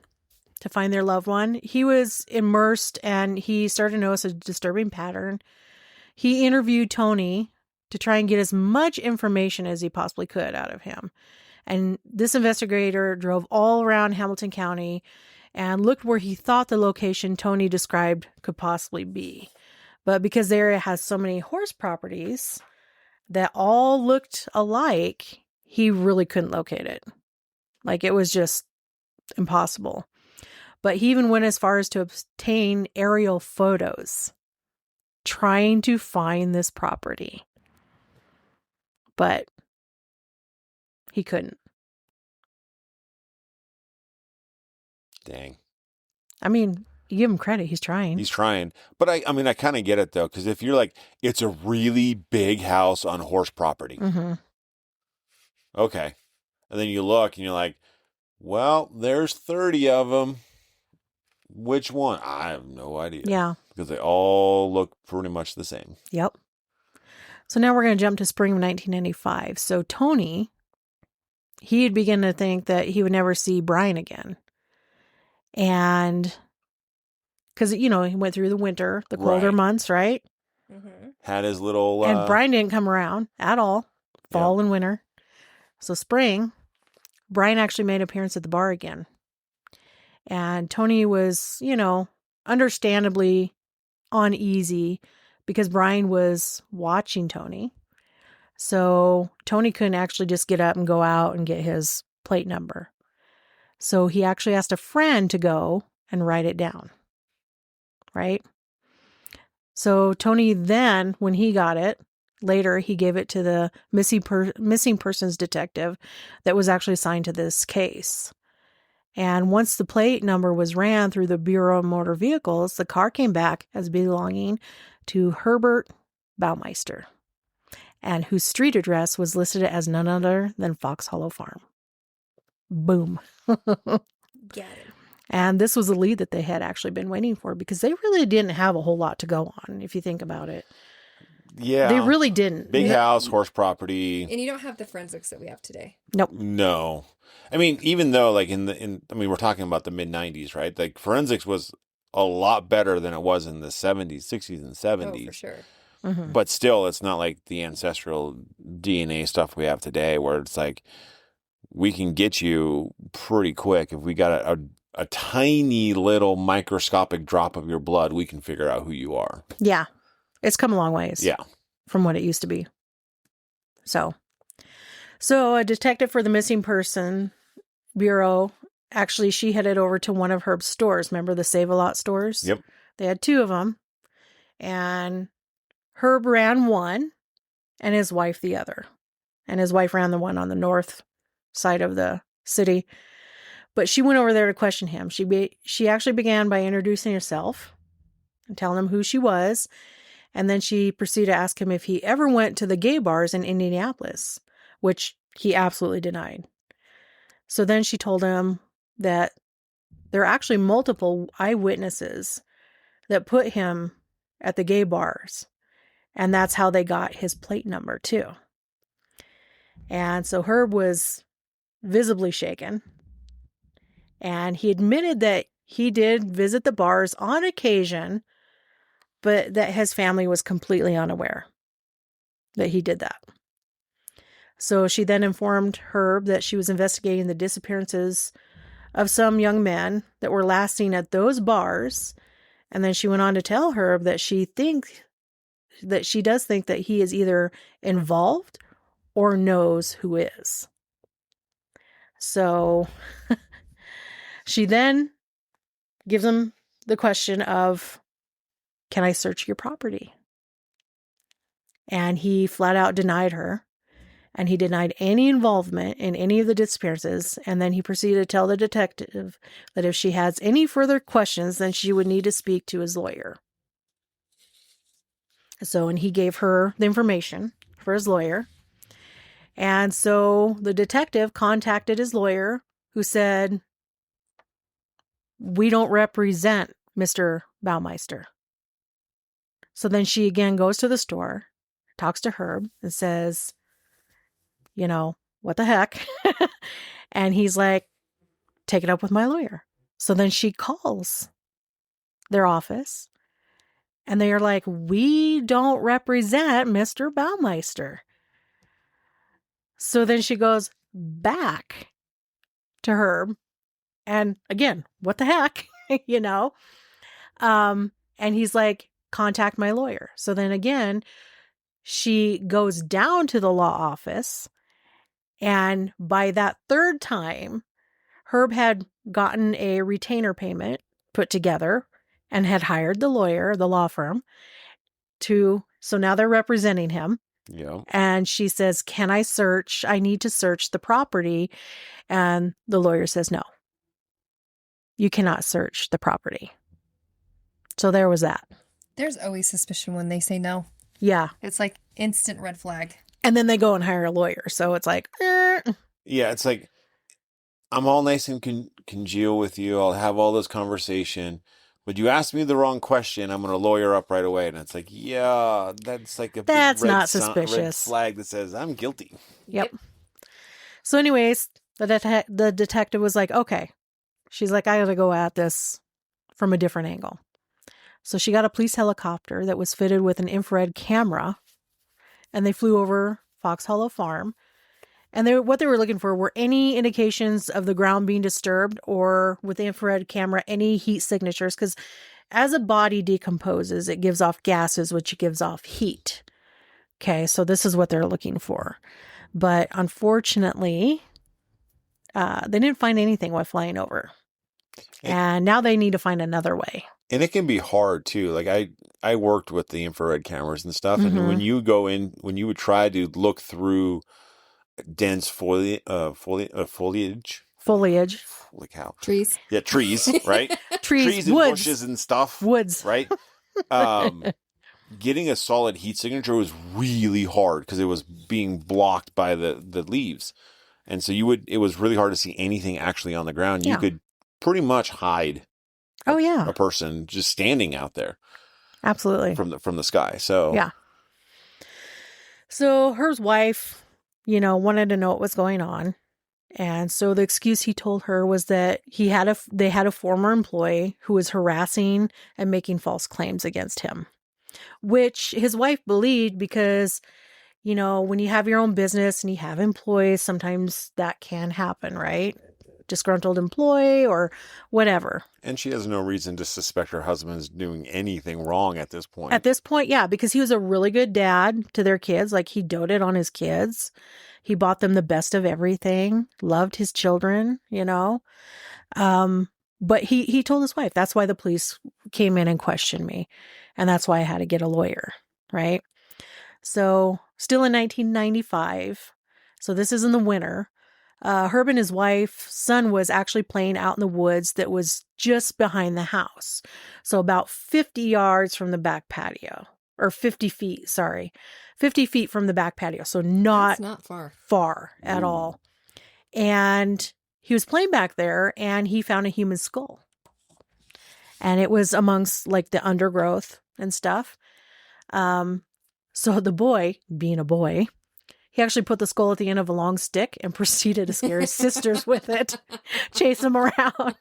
to find their loved one, he was immersed and he started to notice a disturbing pattern. He interviewed Tony to try and get as much information as he possibly could out of him. And this investigator drove all around Hamilton County and looked where he thought the location Tony described could possibly be. But because the area has so many horse properties that all looked alike, he really couldn't locate it. Like, it was just impossible. But he even went as far as to obtain aerial photos trying to find this property. But he couldn't. Dang. I mean, you give him credit. He's trying. He's trying. But I mean, I kind of get it, though, because if you're like, it's a really big house on horse property. Mm-hmm. Okay. And then you look and you're like, well, there's 30 of them. Which one? I have no idea. Yeah. Because they all look pretty much the same. Yep. So now we're going to jump to spring of 1995. So Tony, he had begun to think that he would never see Brian again. And because, he went through the winter, the colder Right. months, right? Mm-hmm. Had his little... And Brian didn't come around at all, fall and winter. So spring, Brian actually made an appearance at the bar again. And Tony was, understandably uneasy because Brian was watching Tony. So Tony couldn't actually just get up and go out and get his plate number. So he actually asked a friend to go and write it down. Right? So Tony then, when he got it, later he gave it to the missing persons detective that was actually assigned to this case. And once the plate number was ran through the Bureau of Motor Vehicles, the car came back as belonging to Herbert Baumeister, and whose street address was listed as none other than Fox Hollow Farm. Boom. Get it. And this was a lead that they had actually been waiting for because they really didn't have a whole lot to go on, if you think about it. Yeah. They really didn't. Big house, horse property. And you don't have the forensics that we have today. Nope. No. I mean, even though, like, we're talking about the mid-90s, right? Like, forensics was a lot better than it was in the 70s, 60s, and 70s. Oh, for sure. Mm-hmm. But still, it's not like the ancestral DNA stuff we have today, where it's like, we can get you pretty quick. If we got a tiny little microscopic drop of your blood, we can figure out who you are. Yeah. It's come a long ways. Yeah. From what it used to be. So a detective for the Missing Person Bureau, actually, she headed over to one of Herb's stores. Remember the Save-A-Lot stores? Yep. They had two of them. And Herb ran one and his wife the other. And his wife ran the one on the north side of the city. But she went over there to question him. She actually began by introducing herself and telling him who she was. And then she proceeded to ask him if he ever went to the gay bars in Indianapolis, which he absolutely denied. So then she told him that there are actually multiple eyewitnesses that put him at the gay bars. And that's how they got his plate number, too. And so Herb was visibly shaken. And he admitted that he did visit the bars on occasion, but that his family was completely unaware that he did that. So she then informed Herb that she was investigating the disappearances of some young men that were last seen at those bars. And then she went on to tell Herb that she does think that he is either involved or knows who is. So she then gives him the question of, can I search your property? And he flat out denied her. And he denied any involvement in any of the disappearances. And then he proceeded to tell the detective that if she has any further questions, then she would need to speak to his lawyer. So, and he gave her the information for his lawyer. And so the detective contacted his lawyer, who said, we don't represent Mr. Baumeister. So then she again goes to the store, talks to Herb, and says, you know, what the heck? And he's like, take it up with my lawyer. So then she calls their office, and they are like, we don't represent Mr. Baumeister. So then she goes back to Herb, and again, what the heck? you know? And he's like, contact my lawyer. So then again, she goes down to the law office. And by that third time, Herb had gotten a retainer payment put together and had hired the lawyer, the law firm, so now they're representing him. Yeah. And she says, can I search? I need to search the property. And the lawyer says, no, you cannot search the property. So there was that. There's always suspicion when they say no. Yeah. It's like instant red flag. And then they go and hire a lawyer. So it's like, Yeah, it's like, I'm all nice and congeal with you. I'll have all this conversation. But you asked me the wrong question, I'm going to lawyer up right away. And it's like, yeah, that's like a big that's red not red suspicious. flag that says I'm guilty. Yep. So anyways, the detective was like, okay. She's like, I got to go at this from a different angle. So she got a police helicopter that was fitted with an infrared camera, and they flew over Fox Hollow Farm. And what they were looking for were any indications of the ground being disturbed, or with the infrared camera, any heat signatures. Because as a body decomposes, it gives off gases, which gives off heat. Okay, so this is what they're looking for. But unfortunately, they didn't find anything while flying over. And now they need to find another way. And it can be hard too. Like I worked with the infrared cameras and stuff. Mm-hmm. And when you would try to look through dense foliage. Like how? Trees. Yeah, trees, right? trees and woods. bushes and stuff. Woods. Right? Getting a solid heat signature was really hard because it was being blocked by the leaves. And so it was really hard to see anything actually on the ground. Yeah. You could pretty much hide a person just standing out there. Absolutely. From the sky. So yeah. So Herb's wife, wanted to know what was going on. And so the excuse he told her was that they had a former employee who was harassing and making false claims against him, which his wife believed because, when you have your own business and you have employees, sometimes that can happen, right? Disgruntled employee or whatever. And she has no reason to suspect her husband's doing anything wrong at this point. At this point, yeah, because he was a really good dad to their kids. Like, he doted on his kids. He bought them the best of everything, loved his children, But he told his wife, that's why the police came in and questioned me. And that's why I had to get a lawyer, right? So still in 1995, so this is in the winter, Herb and his wife's son was actually playing out in the woods that was just behind the house. So about 50 yards from the back patio, or 50 feet, 50 feet from the back patio. So not far at all. And he was playing back there and he found a human skull. And it was amongst like the undergrowth and stuff. So the boy, being a boy, he actually put the skull at the end of a long stick and proceeded to scare his sisters with it, chase them around.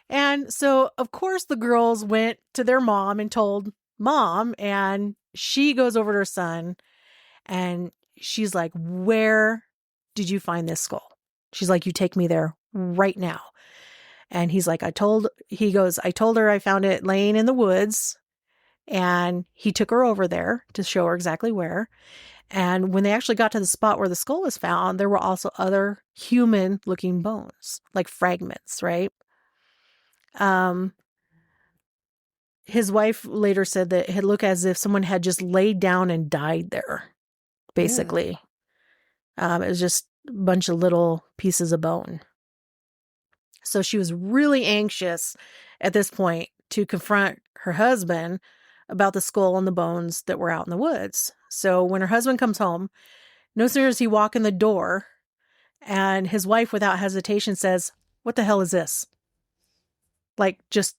And so, of course, the girls went to their mom and told mom, and she goes over to her son and she's like, where did you find this skull? She's like, you take me there right now. And he's like, I told her I found it laying in the woods. And he took her over there to show her exactly where. And when they actually got to the spot where the skull was found, there were also other human looking bones, like fragments, right? His wife later said that it looked as if someone had just laid down and died there, basically. It was just a bunch of little pieces of bone. So she was really anxious at this point to confront her husband about the skull and the bones that were out in the woods. So when her husband comes home, no sooner does he walk in the door, and his wife, without hesitation, says, "What the hell is this?" Like, just,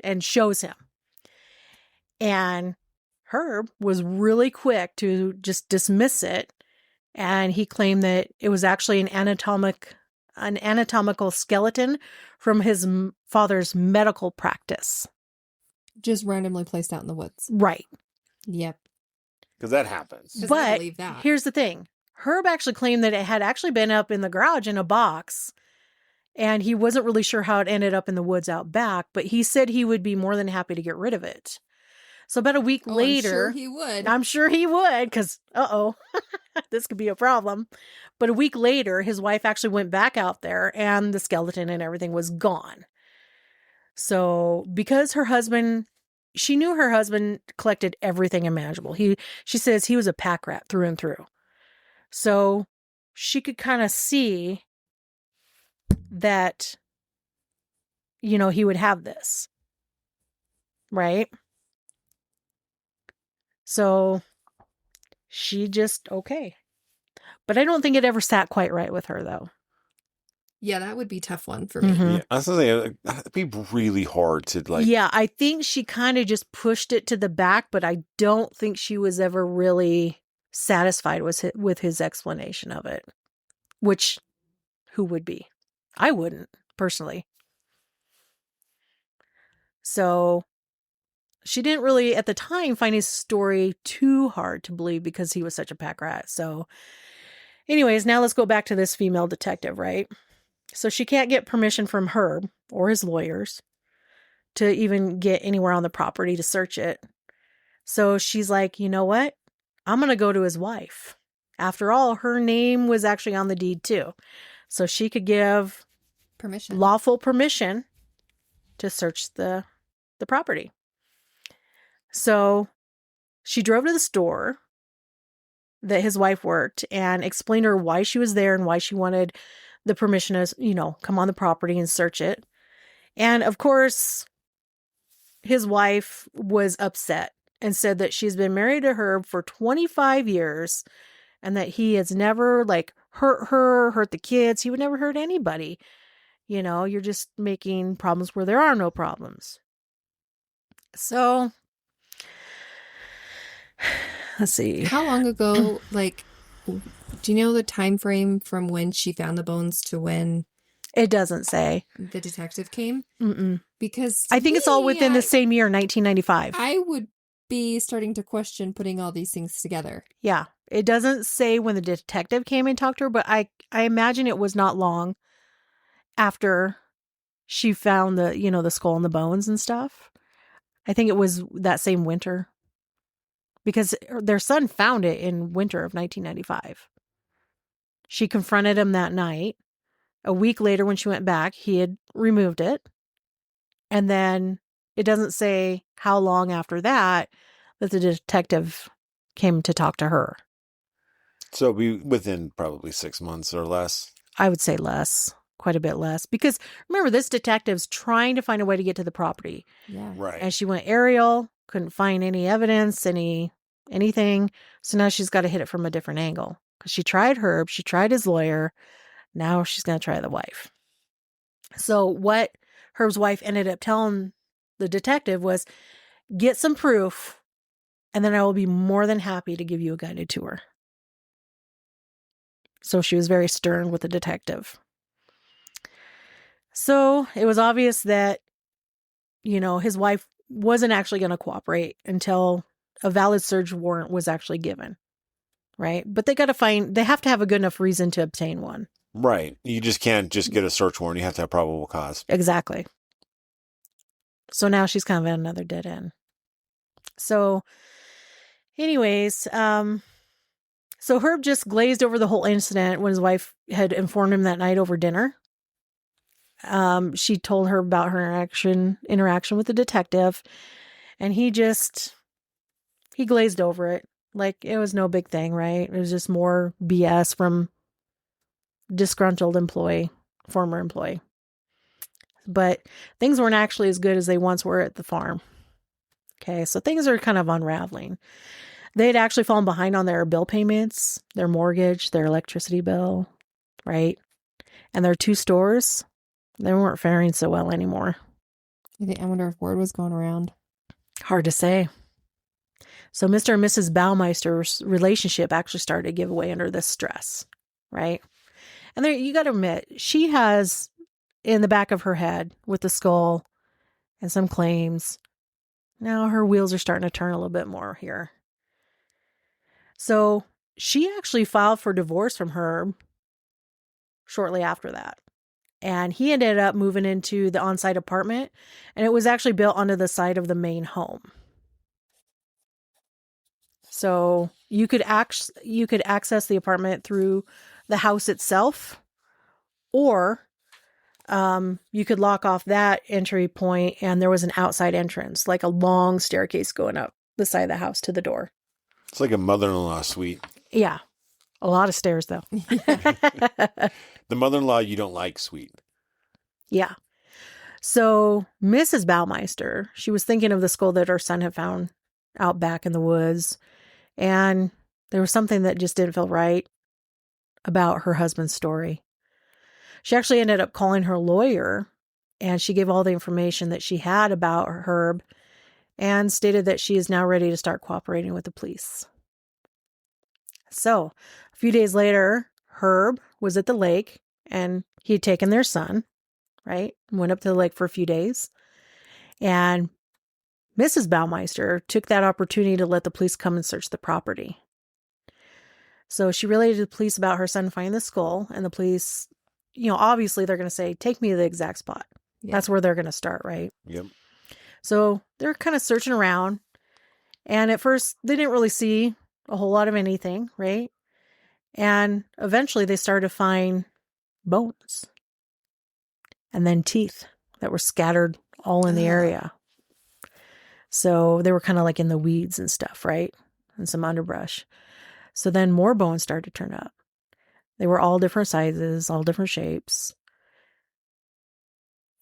and shows him. And Herb was really quick to just dismiss it. And he claimed that it was actually an anatomical skeleton from his father's medical practice. Just randomly placed out in the woods. Right. Yep. Because that happens. I But believe that. here's the thing. Herb actually claimed that it had actually been up in the garage in a box, and he wasn't really sure how it ended up in the woods out back, but he said he would be more than happy to get rid of it. So about a week later, I'm sure he would. Because, this could be a problem. But a week later, his wife actually went back out there and the skeleton and everything was gone. So because she knew her husband collected everything imaginable. She says he was a pack rat through and through. So she could kind of see that, he would have this. Right? So she just, okay. But I don't think it ever sat quite right with her, though. Yeah, that would be a tough one for me. Mm-hmm. Yeah, I was gonna say, it'd be really hard to Yeah, I think she kind of just pushed it to the back, but I don't think she was ever really satisfied with his explanation of it. Which, who would be? I wouldn't, personally. So she didn't really, at the time, find his story too hard to believe because he was such a pack rat. So anyways, now let's go back to this female detective, right? So she can't get permission from Herb or his lawyers to even get anywhere on the property to search it. So she's like, you know what? I'm going to go to his wife. After all, her name was actually on the deed too. So she could give lawful permission to search the property. So she drove to the store that his wife worked and explained to her why she was there and why she wanted the permission to, come on the property and search it. And of course, his wife was upset and said that she's been married to Herb for 25 years and that he has never hurt her, hurt the kids. He would never hurt anybody. You're just making problems where there are no problems. So let's see. How long ago, do you know the time frame from when she found the bones to when it doesn't say the detective came? Mm-mm. Because I think it's all within the same year, 1995. I would be starting to question putting all these things together. Yeah. It doesn't say when the detective came and talked to her, but I imagine it was not long after she found the skull and the bones and stuff. I think it was that same winter because their son found it in winter of 1995. She confronted him that night. A week later, when she went back, he had removed it. And then it doesn't say how long after that the detective came to talk to her. So we within probably 6 months or less. I would say less, quite a bit less. Because remember, this detective's trying to find a way to get to the property. Yeah. Right. And she went aerial, couldn't find any evidence, anything. So now she's got to hit it from a different angle. She tried Herb. She tried his lawyer. Now she's going to try the wife. So what Herb's wife ended up telling the detective was, get some proof, and then I will be more than happy to give you a guided tour. So she was very stern with the detective. So it was obvious that, his wife wasn't actually going to cooperate until a valid search warrant was actually given. Right? But they have to have a good enough reason to obtain one. Right. You just can't just get a search warrant. You have to have probable cause. Exactly. So now she's kind of at another dead end. So anyways, so Herb just glazed over the whole incident when his wife had informed him that night over dinner. She told her about her interaction with the detective, and he glazed over it. Like it was no big thing, right? It was just more BS from disgruntled former employee. But things weren't actually as good as they once were at the farm. Okay, so things are kind of unraveling. They had actually fallen behind on their bill payments, their mortgage, their electricity bill, right? And their 2 stores, they weren't faring so well anymore. I wonder if word was going around. Hard to say. So Mr. and Mrs. Baumeister's relationship actually started to give way under this stress, right? And there, you got to admit, she has in the back of her head with the skull and some claims. Now her wheels are starting to turn a little bit more here. So she actually filed for divorce from Herb shortly after that. And he ended up moving into the on-site apartment, and it was actually built onto the side of the main home. So you could access the apartment through the house itself, or you could lock off that entry point, and there was an outside entrance, like a long staircase going up the side of the house to the door. It's like a mother-in-law suite. Yeah. A lot of stairs, though. The mother-in-law you don't like suite. Yeah. So Mrs. Baumeister, she was thinking of the skull that her son had found out back in the woods. And there was something that just didn't feel right about her husband's story. She actually ended up calling her lawyer, and she gave all the information that she had about Herb and stated that she is now ready to start cooperating with the police. So a few days later, Herb was at the lake, and he had taken their son, right? Went up to the lake for a few days. And Mrs. Baumeister took that opportunity to let the police come and search the property. So she related to the police about her son finding the skull, and the police, obviously they're going to say, take me to the exact spot. Yeah. That's where they're going to start, right? Yep. So they're kind of searching around, and at first they didn't really see a whole lot of anything, right? And eventually they started to find bones and then teeth that were scattered all in the area. So they were kind of like in the weeds and stuff, right? And some underbrush. So then more bones started to turn up. They were all different sizes, all different shapes.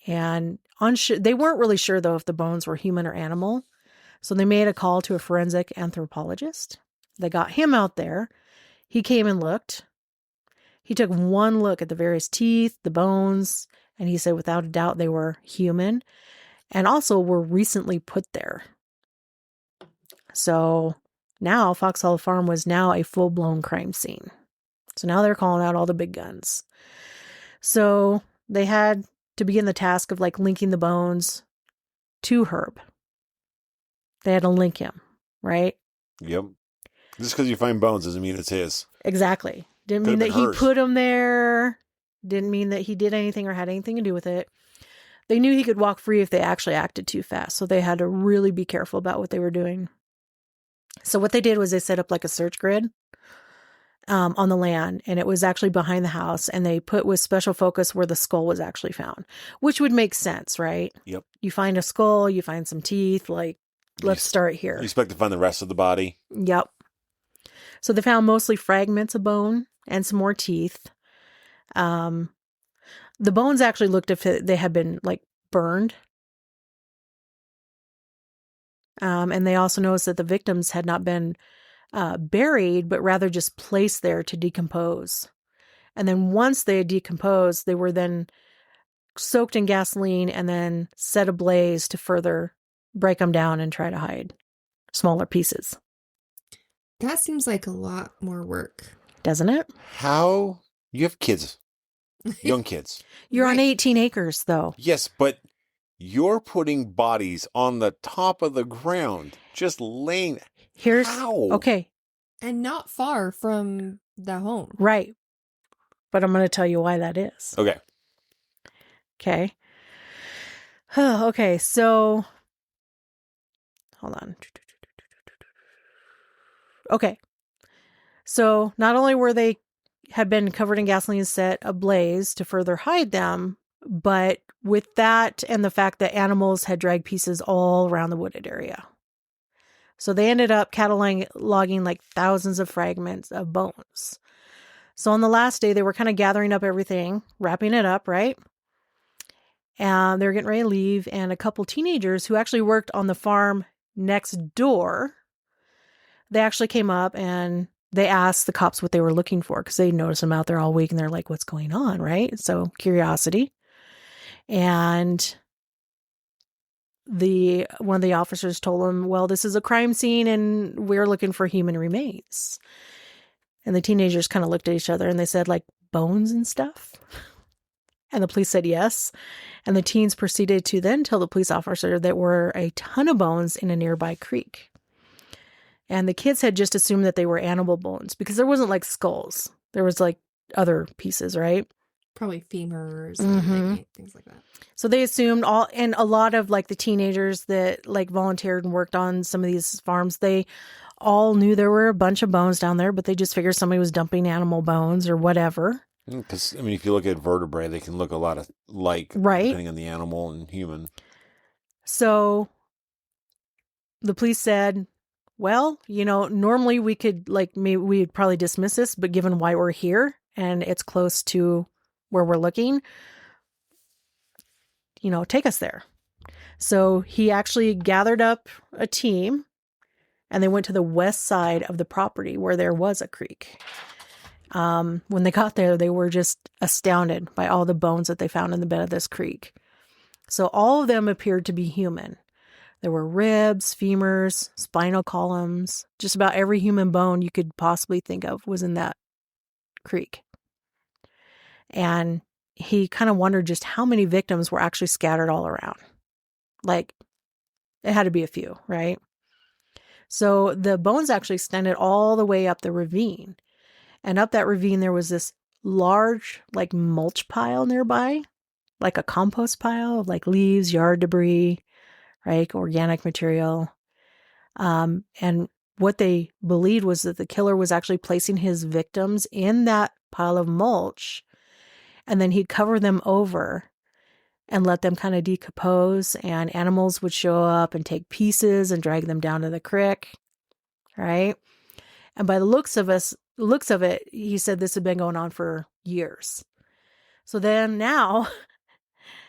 And they weren't really sure, though, if the bones were human or animal. So they made a call to a forensic anthropologist. They got him out there. He came and looked. He took one look at the various teeth, the bones, and he said without a doubt they were human and also were recently put there. So now Fox Hollow Farm was now a full-blown crime scene. So now they're calling out all the big guns. So they had to begin the task of linking the bones to Herb. They had to link him, right? Yep. Just because you find bones doesn't mean it's his. Exactly. Didn't mean that he put them there. Didn't mean that he did anything or had anything to do with it. They knew he could walk free if they actually acted too fast. So they had to really be careful about what they were doing. So what they did was they set up a search grid on the land, and it was actually behind the house, and they put with special focus where the skull was actually found, which would make sense, right? Yep. You find a skull, you find some teeth, let's start here. You expect to find the rest of the body. Yep. So they found mostly fragments of bone and some more teeth. The bones actually looked if they had been burned. And they also noticed that the victims had not been buried, but rather just placed there to decompose. And then once they had decomposed, they were then soaked in gasoline and then set ablaze to further break them down and try to hide smaller pieces. That seems like a lot more work. Doesn't it? How? You have kids, young kids. You're on Right. 18 acres, though. Yes, but you're putting bodies on the top of the ground, just laying. Here's How? okay, And not far from the home. right. But I'm going to tell you why that is. Okay. Okay. Okay, so hold on. Okay. So not only were they had been covered in gasoline, set ablaze to further hide them, but with that and the fact that animals had dragged pieces all around the wooded area. So they ended up cataloging like thousands of fragments of bones. So on the last day, they were kind of gathering up everything, wrapping it up, right? And they were getting ready to leave. And a couple teenagers who actually worked on the farm next door, they actually came up and they asked the cops what they were looking for because they noticed them out there all week and they're like, what's going on, right? So curiosity. And one of the officers told them, well, this is a crime scene and we're looking for human remains. And the teenagers kind of looked at each other and they said, like, bones and stuff? And the police said yes. And the teens proceeded to then tell the police officer that were a ton of bones in a nearby creek. And the kids had just assumed that they were animal bones because there wasn't like skulls. There was like other pieces, right? Probably femurs Mhm. and like, things like that. So they assumed all, and a lot of like the teenagers that like volunteered and worked on some of these farms, they all knew there were a bunch of bones down there, but they just figured somebody was dumping animal bones or whatever. Because, I mean, if you look at vertebrae, they can look a lot of like, Right. depending on the animal and human. So the police said, well, normally we could maybe we'd probably dismiss this, but given why we're here and it's close to where we're looking, take us there. So he actually gathered up a team and they went to the west side of the property where there was a creek. When they got there, they were just astounded by all the bones that they found in the bed of this creek. So all of them appeared to be human. There were ribs, femurs, spinal columns, just about every human bone you could possibly think of was in that creek. And he kind of wondered just how many victims were actually scattered all around. Like, it had to be a few, right? So the bones actually extended all the way up the ravine. And up that ravine, there was this large, like, mulch pile nearby, like a compost pile of, like, leaves, yard debris, right? Organic material. And what they believed was that the killer was actually placing his victims in that pile of mulch, and then he'd cover them over and let them kind of decompose, and animals would show up and take pieces and drag them down to the creek, right? And by the looks of it, he said this had been going on for years. So then now,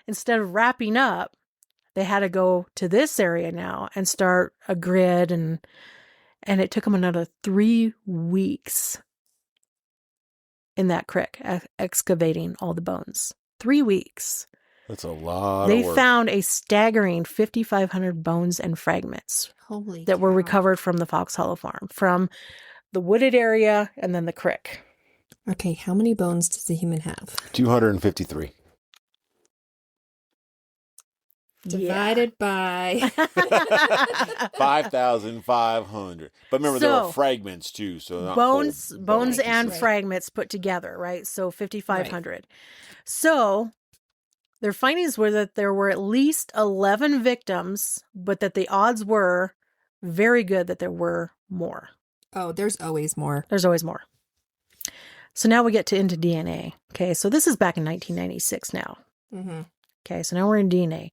instead of wrapping up, they had to go to this area now and start a grid, and it took them another 3 weeks in that creek, excavating all the bones. 3 weeks. That's a lot They of work. found a staggering 5,500 bones and fragments Holy that were cow. recovered from the Fox Hollow farm, from the wooded area and then the creek. Okay, how many bones does a human have? 253. Divided by 5,500. But remember, there So, were fragments too. So not bones whole and Right. fragments put together, right? So 5,500. So their findings were that there were at least 11 victims, but that the odds were very good that there were more. Oh, there's always more. There's always more. So now we get into DNA. Okay, so this is back in 1996 now. Mm-hmm. Okay, so now we're in DNA.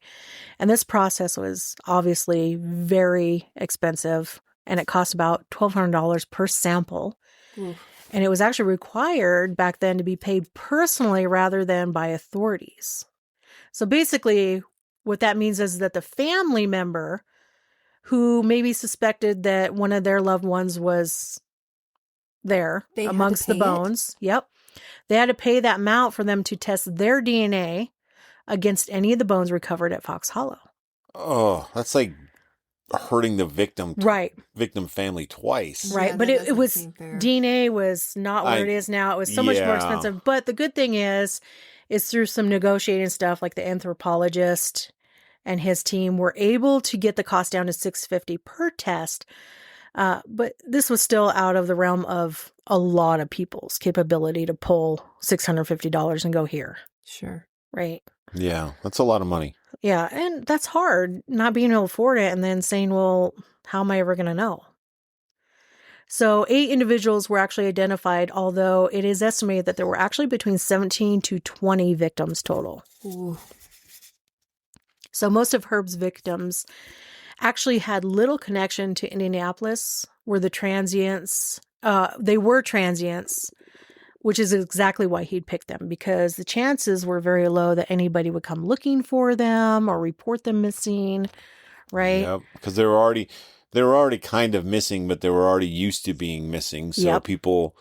And this process was obviously very expensive, and it cost about $1,200 per sample. Oof. And it was actually required back then to be paid personally rather than by authorities. So basically, what that means is that the family member who maybe suspected that one of their loved ones was there They had to amongst the pay it? bones. Yep. They had to pay that amount for them to test their DNA against any of the bones recovered at Fox Hollow. Oh, that's like hurting the victim family twice. Right. Yeah, But that it doesn't was, seem fair. DNA was not what it is now. It was so much more Yeah. expensive. But the good thing is through some negotiating stuff, like the anthropologist and his team were able to get the cost down to $650 per test. But this was still out of the realm of a lot of people's capability to pull $650 and go here. Sure. Right. Yeah, that's a lot of money. Yeah. And that's hard, not being able to afford it and then saying, well, how am I ever going to know? So 8 individuals were actually identified, although it is estimated that there were actually between 17 to 20 victims total. Ooh. So most of Herb's victims actually had little connection to Indianapolis, where the transients, they were transients, which is exactly why he'd picked them, because the chances were very low that anybody would come looking for them or report them missing, right? Yep, because they were already kind of missing, but they were already used to being missing, so people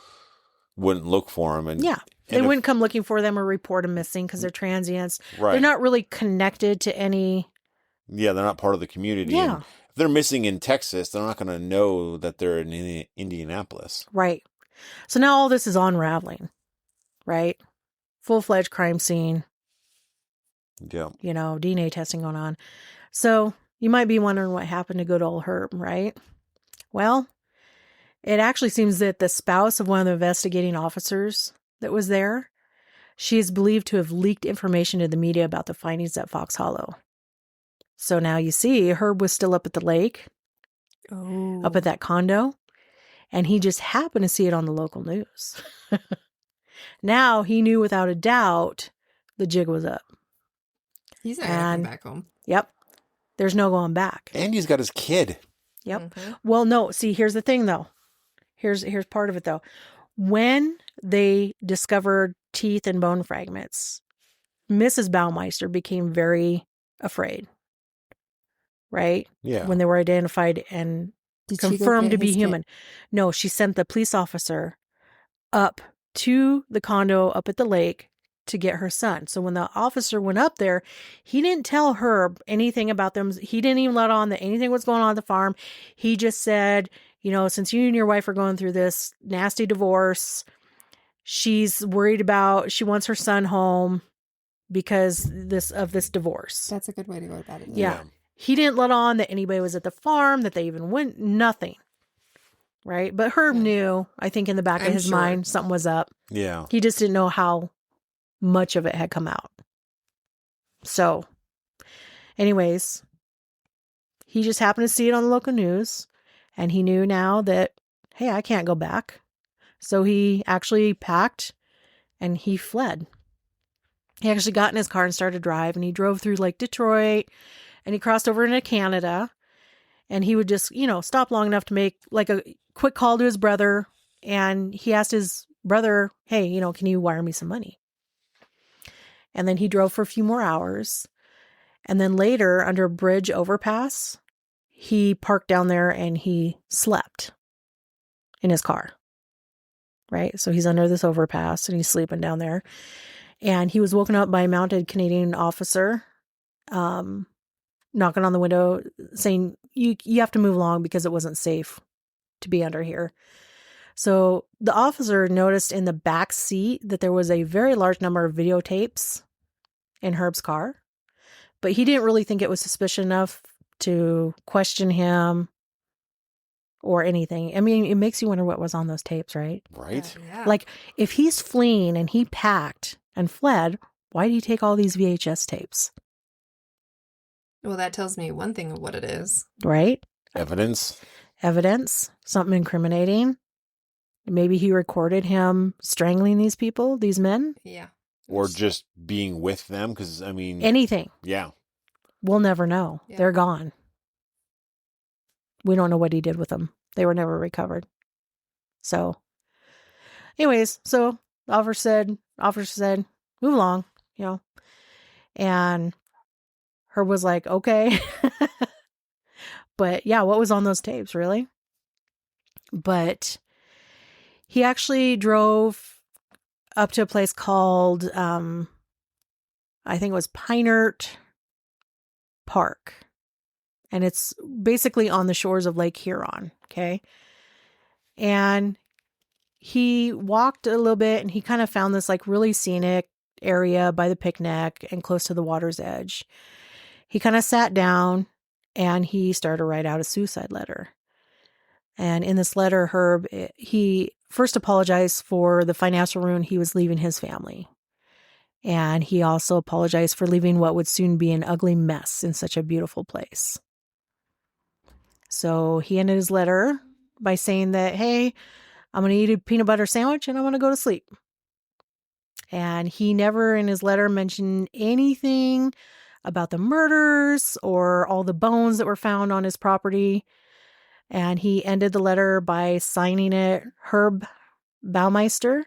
wouldn't look for them. And they wouldn't come looking for them or report them missing because they're transients. Right. They're not really connected to any. Yeah, they're not part of the community. Yeah. And if they're missing in Texas, they're not going to know that they're in Indianapolis. Right. So now all this is unraveling, right? Full-fledged crime scene. Yeah. You know, DNA testing going on. So you might be wondering what happened to good old Herb, right? Well, it actually seems that the spouse of one of the investigating officers that was there, she is believed to have leaked information to the media about the findings at Fox Hollow. So now you see, Herb was still up at the lake, up at that condo, and he just happened to see it on the local news. Now he knew without a doubt the jig was up. He's not going to come back home. Yep. There's no going back. And he's got his kid. Yep. Mm-hmm. Well, no. See, here's the thing, though. Here's part of it, though. When they discovered teeth and bone fragments, Mrs. Baumeister became very afraid. Right? Yeah. When they were identified and confirmed to be human. No, she sent the police officer up to the condo up at the lake to get her son. So when the officer went up there, he didn't tell her anything about them. He didn't even let on that anything was going on at the farm. He just said, you know, since you and your wife are going through this nasty divorce, she's worried about, she wants her son home because of this divorce. That's a good way to go about it. Yeah. He didn't let on that anybody was at the farm, that they even went, nothing. Right? But Herb knew, I think in the back of his mind, something was up. Yeah. He just didn't know how much of it had come out. So, anyways, he just happened to see it on the local news, and he knew now that, hey, I can't go back. So he actually packed and he fled. He actually got in his car and started to drive, and he drove through Lake Detroit, and he crossed over into Canada, and he would just, you know, stop long enough to make like a quick call to his brother, and he asked his brother, hey, you know, can you wire me some money? And then he drove for a few more hours. And then later, under a bridge overpass, he parked down there and he slept in his car. Right? So he's under this overpass and he's sleeping down there. And he was woken up by a mounted Canadian officer, knocking on the window saying, you have to move along because it wasn't safe to be under here. So the officer noticed in the back seat that there was a very large number of videotapes in Herb's car, but he didn't really think it was suspicious enough to question him or anything. I mean, it makes you wonder what was on those tapes, right? Right. Yeah. Like, if he's fleeing and he packed and fled, why did he take all these VHS tapes? Well, that tells me one thing of what it is. Right? Evidence, something incriminating. Maybe he recorded him strangling these people, these men. Yeah. or just being with them. Because, I mean, Anything. yeah. We'll never know. Yeah. They're gone. We don't know what he did with them. They were never recovered. So, anyways, so the officer said, move along, you know. And Herb was like, okay. But yeah, what was on those tapes, really? But he actually drove up to a place called, I think it was Pinert Park. And it's basically on the shores of Lake Huron. Okay. And he walked a little bit and he kind of found this like really scenic area by the picnic and close to the water's edge. He kind of sat down and he started to write out a suicide letter. And in this letter, Herb, he first apologized for the financial ruin he was leaving his family. And he also apologized for leaving what would soon be an ugly mess in such a beautiful place. So he ended his letter by saying that, hey, I'm going to eat a peanut butter sandwich and I'm going to go to sleep. And he never in his letter mentioned anything about the murders or all the bones that were found on his property. And he ended the letter by signing it Herb Baumeister.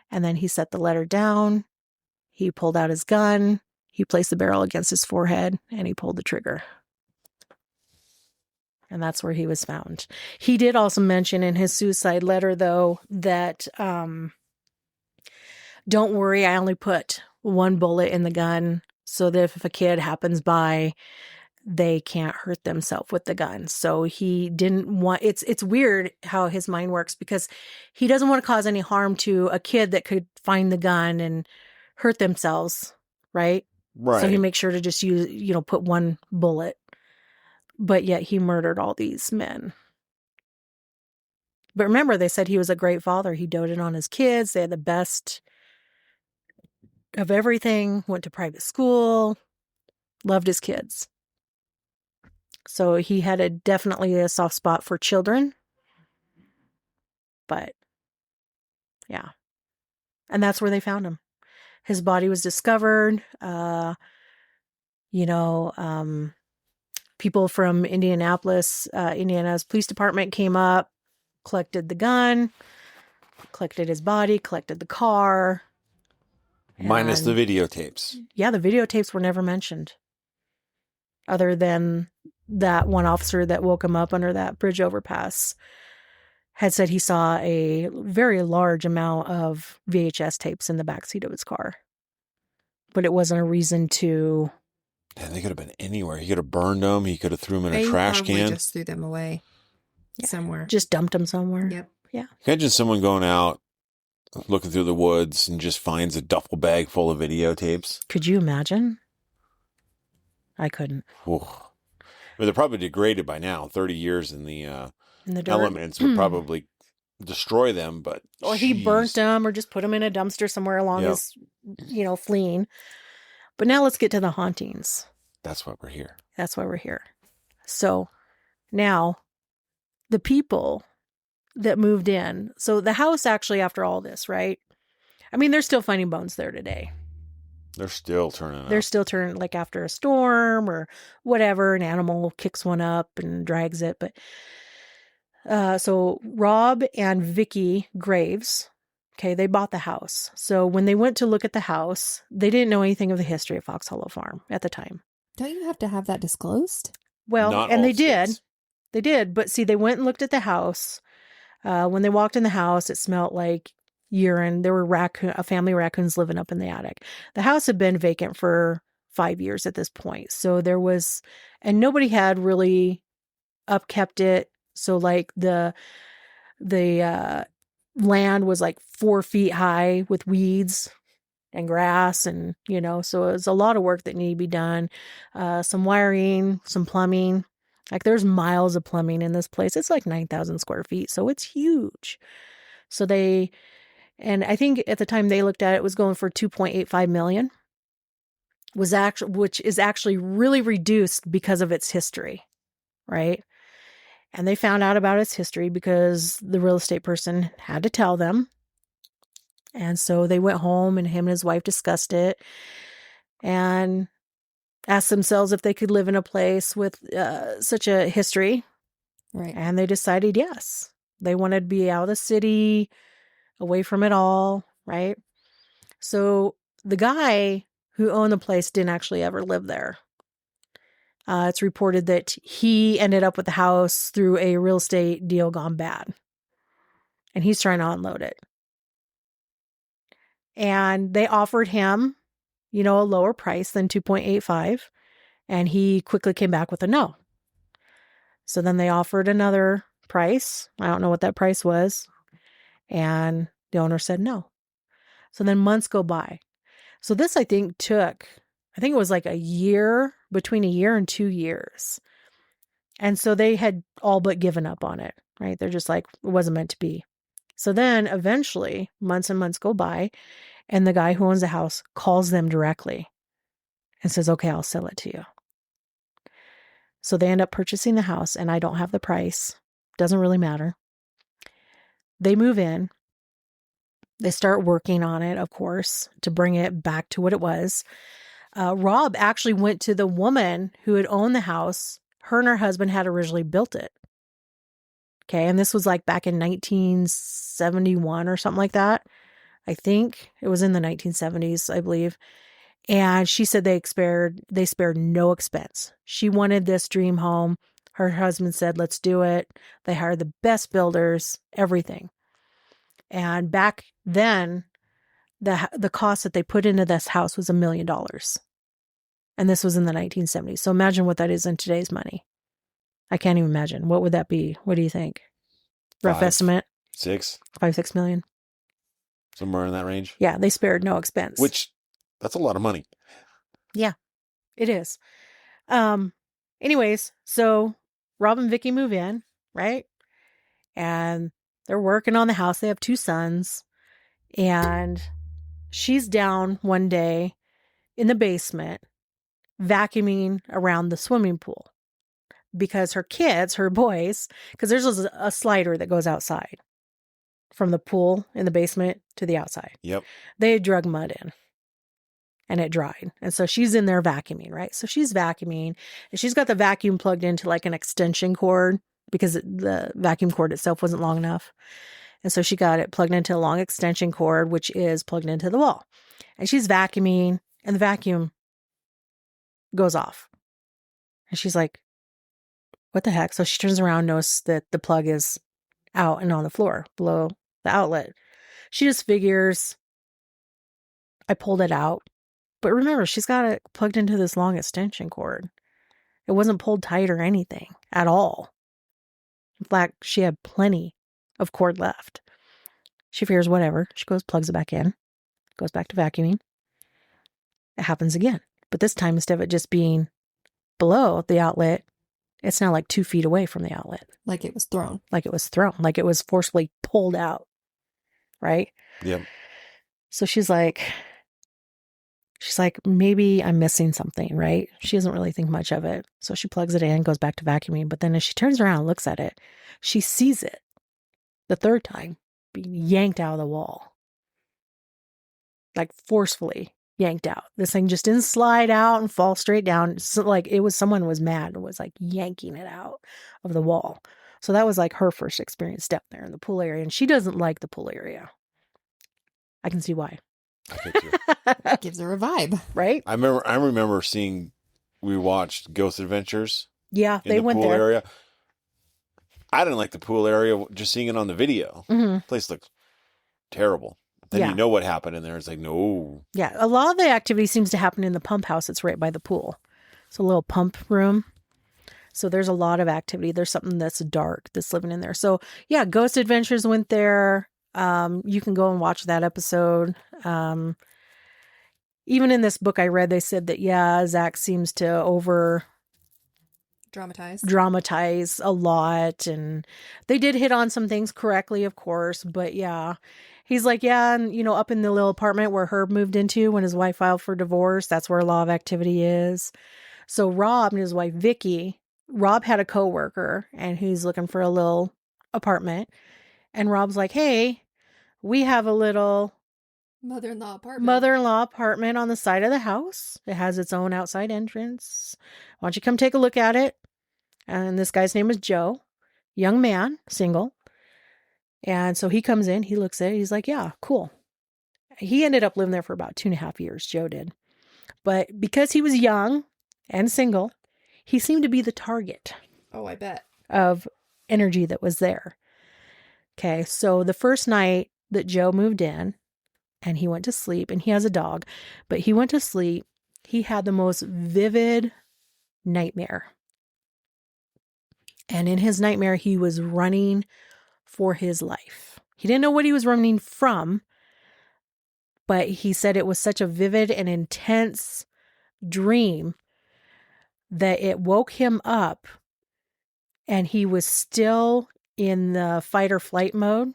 And then he set the letter down. He pulled out his gun. He placed the barrel against his forehead and he pulled the trigger. And that's where he was found. He did also mention in his suicide letter, though, that don't worry, I only put one bullet in the gun so that if a kid happens by, they can't hurt themselves with the gun. So he didn't want, it's weird how his mind works because he doesn't want to cause any harm to a kid that could find the gun and hurt themselves, right? Right. So he makes sure to just use, put one bullet. But yet he murdered all these men. But remember, they said he was a great father. He doted on his kids. They had the best of everything, went to private school, loved his kids. So he had definitely a soft spot for children. But yeah. And that's where they found him. His body was discovered. People from Indianapolis, Indiana's police department came up, collected the gun, collected his body, collected the car. Minus the videotapes. Yeah, the videotapes were never mentioned. Other than that one officer that woke him up under that bridge overpass had said he saw a very large amount of VHS tapes in the backseat of his car. But it wasn't a reason to... Yeah, they could have been anywhere. He could have burned them. He could have threw them in a They trash probably can. just threw them away somewhere. Just dumped them somewhere. Yep. Yeah. Imagine someone going out, looking through the woods, and just finds a duffel bag full of videotapes. Could you imagine? I couldn't. Ooh. I mean, they're probably degraded by now. 30 years in the dirt. Elements would probably destroy them, but... Or he burnt them or just put them in a dumpster somewhere along his, fleeing. But now let's get to the hauntings. That's why we're here. That's why we're here. So now the people that moved in. So the house actually after all this, right? I mean, they're still finding bones there today. They're still turning up. They're still turning, like after a storm or whatever, an animal kicks one up and drags it. But so Rob and Vicky Graves, okay, they bought the house. So when they went to look at the house, they didn't know anything of the history of Fox Hollow Farm at the time. Don't you have to have that disclosed? Well, Not and all they did. states. They did. But see, they went and looked at the house. When they walked in the house, it smelled like urine. There were a family of raccoons living up in the attic. The house had been vacant for 5 years at this point. So there was, and nobody had really upkept it. So like the land was like 4 feet high with weeds and grass and, so it was a lot of work that needed to be done. Some wiring, some plumbing. Like there's miles of plumbing in this place. It's like 9,000 square feet. So it's huge. So and I think at the time they looked at it, was going for $2.85 million, which is actually really reduced because of its history, right? And they found out about its history because the real estate person had to tell them. And so they went home and him and his wife discussed it and asked themselves if they could live in a place with such a history. Right. And they decided yes. They wanted to be out of the city, away from it all, right? So the guy who owned the place didn't actually ever live there. It's reported that he ended up with the house through a real estate deal gone bad. And he's trying to unload it. And they offered him, a lower price than 2.85. And he quickly came back with a no. So then they offered another price. I don't know what that price was. And the owner said no. So then months go by. So this, I think it was like between a year and 2 years. And so they had all but given up on it, right? They're just like, it wasn't meant to be. So then eventually, months and months go by, and the guy who owns the house calls them directly and says, okay, I'll sell it to you. So they end up purchasing the house, and I don't have the price. Doesn't really matter. They move in. They start working on it, of course, to bring it back to what it was. Rob actually went to the woman who had owned the house. Her and her husband had originally built it. Okay, and this was like back in 1971 or something like that. I think it was in the 1970s, I believe. And she said they spared no expense. She wanted this dream home. Her husband said, let's do it. They hired the best builders, everything. And back then, the cost that they put into this house was $1 million. And this was in the 1970s. So imagine what that is in today's money. I can't even imagine. What would that be? What do you think? Rough estimate? 5-6 million. Somewhere in that range. Yeah, they spared no expense. Which, that's a lot of money. Yeah, it is. Anyways, so Rob and Vicky move in, right? And they're working on the house. They have 2 sons. And she's down one day in the basement vacuuming around the swimming pool because her boys, because there's a slider that goes outside from the pool in the basement to the outside. Yep. They had drug mud in and it dried. And so she's in there vacuuming, right? So she's vacuuming and she's got the vacuum plugged into like an extension cord because the vacuum cord itself wasn't long enough. And so she got it plugged into a long extension cord, which is plugged into the wall. And she's vacuuming and the vacuum goes off. And she's like, what the heck? So she turns around, notices that the plug is out and on the floor below the outlet. She just figures, I pulled it out. But remember, she's got it plugged into this long extension cord. It wasn't pulled tight or anything at all. In fact, she had plenty of cord left. She figures whatever. She goes, plugs it back in, goes back to vacuuming. It happens again. But this time, instead of it just being below the outlet, it's now like 2 feet away from the outlet. Like it was thrown. Like it was thrown. Like it was forcibly pulled out. Right? Yep. So she's like, maybe I'm missing something, right? She doesn't really think much of it. So she plugs it in, goes back to vacuuming. But then as she turns around and looks at it, she sees it the third time being yanked out of the wall. Like forcefully yanked out. This thing just didn't slide out and fall straight down. So like someone was mad and was like yanking it out of the wall. So that was like her first experience down there in the pool area. And she doesn't like the pool area. I can see why. Gives her a vibe. Right? I remember we watched Ghost Adventures. Yeah, they went pool there. Area. I didn't like the pool area, just seeing it on the video. Mm-hmm. The place looked terrible. Then you know what happened in there. It's like, no. Yeah, a lot of the activity seems to happen in the pump house. It's right by the pool. It's a little pump room. So there's a lot of activity. There's something that's dark that's living in there. So yeah, Ghost Adventures went there. You can go and watch that episode. Even in this book I read, they said that, yeah, Zach seems to dramatize a lot. And they did hit on some things correctly, of course. But yeah, he's like, yeah. And, up in the little apartment where Herb moved into when his wife filed for divorce, that's where a lot of activity is. So Rob and his wife, Vicky, Rob had a coworker and he's looking for a little apartment. And Rob's like, hey, we have a little mother-in-law apartment on the side of the house. It has its own outside entrance. Why don't you come take a look at it? And this guy's name is Joe, young man, single. And so he comes in, he looks at it, he's like, yeah, cool. He ended up living there for about 2.5 years, Joe did. But because he was young and single, he seemed to be the target Oh, I bet. of energy that was there. Okay, so the first night that Joe moved in and he went to sleep, and he has a dog, but he went to sleep, he had the most vivid nightmare. And in his nightmare, he was running for his life. He didn't know what he was running from, but he said it was such a vivid and intense dream that it woke him up, and he was still in the fight or flight mode,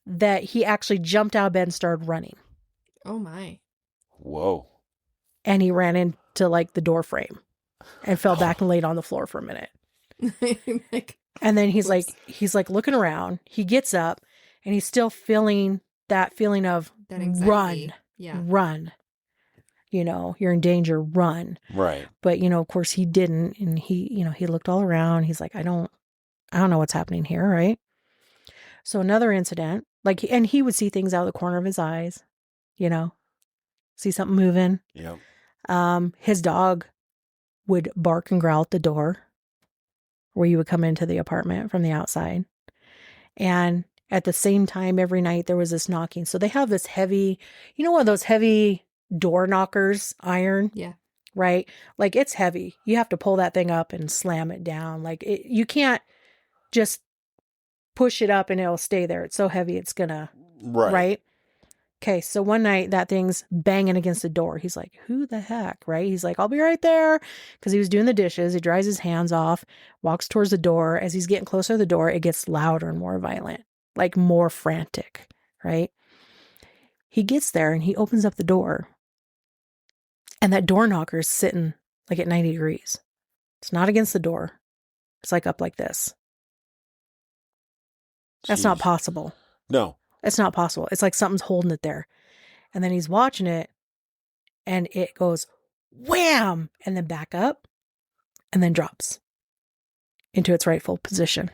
that he actually jumped out of bed and started running. Oh, my. Whoa. And he ran into like the door frame and fell back and laid on the floor for a minute. Like, And then he's whoops. like looking around. He gets up and he's still feeling that feeling of That anxiety. run, Yeah. run. You know, you're in danger, run. Right. But, you know, of course he didn't. And he looked all around. He's like, I don't know what's happening here. Right. So another incident, and he would see things out of the corner of his eyes, see something moving. Yep. His dog would bark and growl at the door where you would come into the apartment from the outside. And at the same time, every night there was this knocking. So they have this heavy, one of those heavy door knockers, iron. Yeah. Right? Like, it's heavy. You have to pull that thing up and slam it down. Like, you can't just push it up and it'll stay there. It's so heavy, it's gonna, right? Okay, so one night that thing's banging against the door. He's like, who the heck, right? He's like, I'll be right there. Because he was doing the dishes. He dries his hands off, walks towards the door. As he's getting closer to the door, it gets louder and more violent, like more frantic, right? He gets there and he opens up the door. And that door knocker is sitting like at 90 degrees. It's not against the door. It's like up like this. That's not possible. No. It's not possible. It's like something's holding it there. And then he's watching it and it goes wham and then back up and then drops into its rightful position.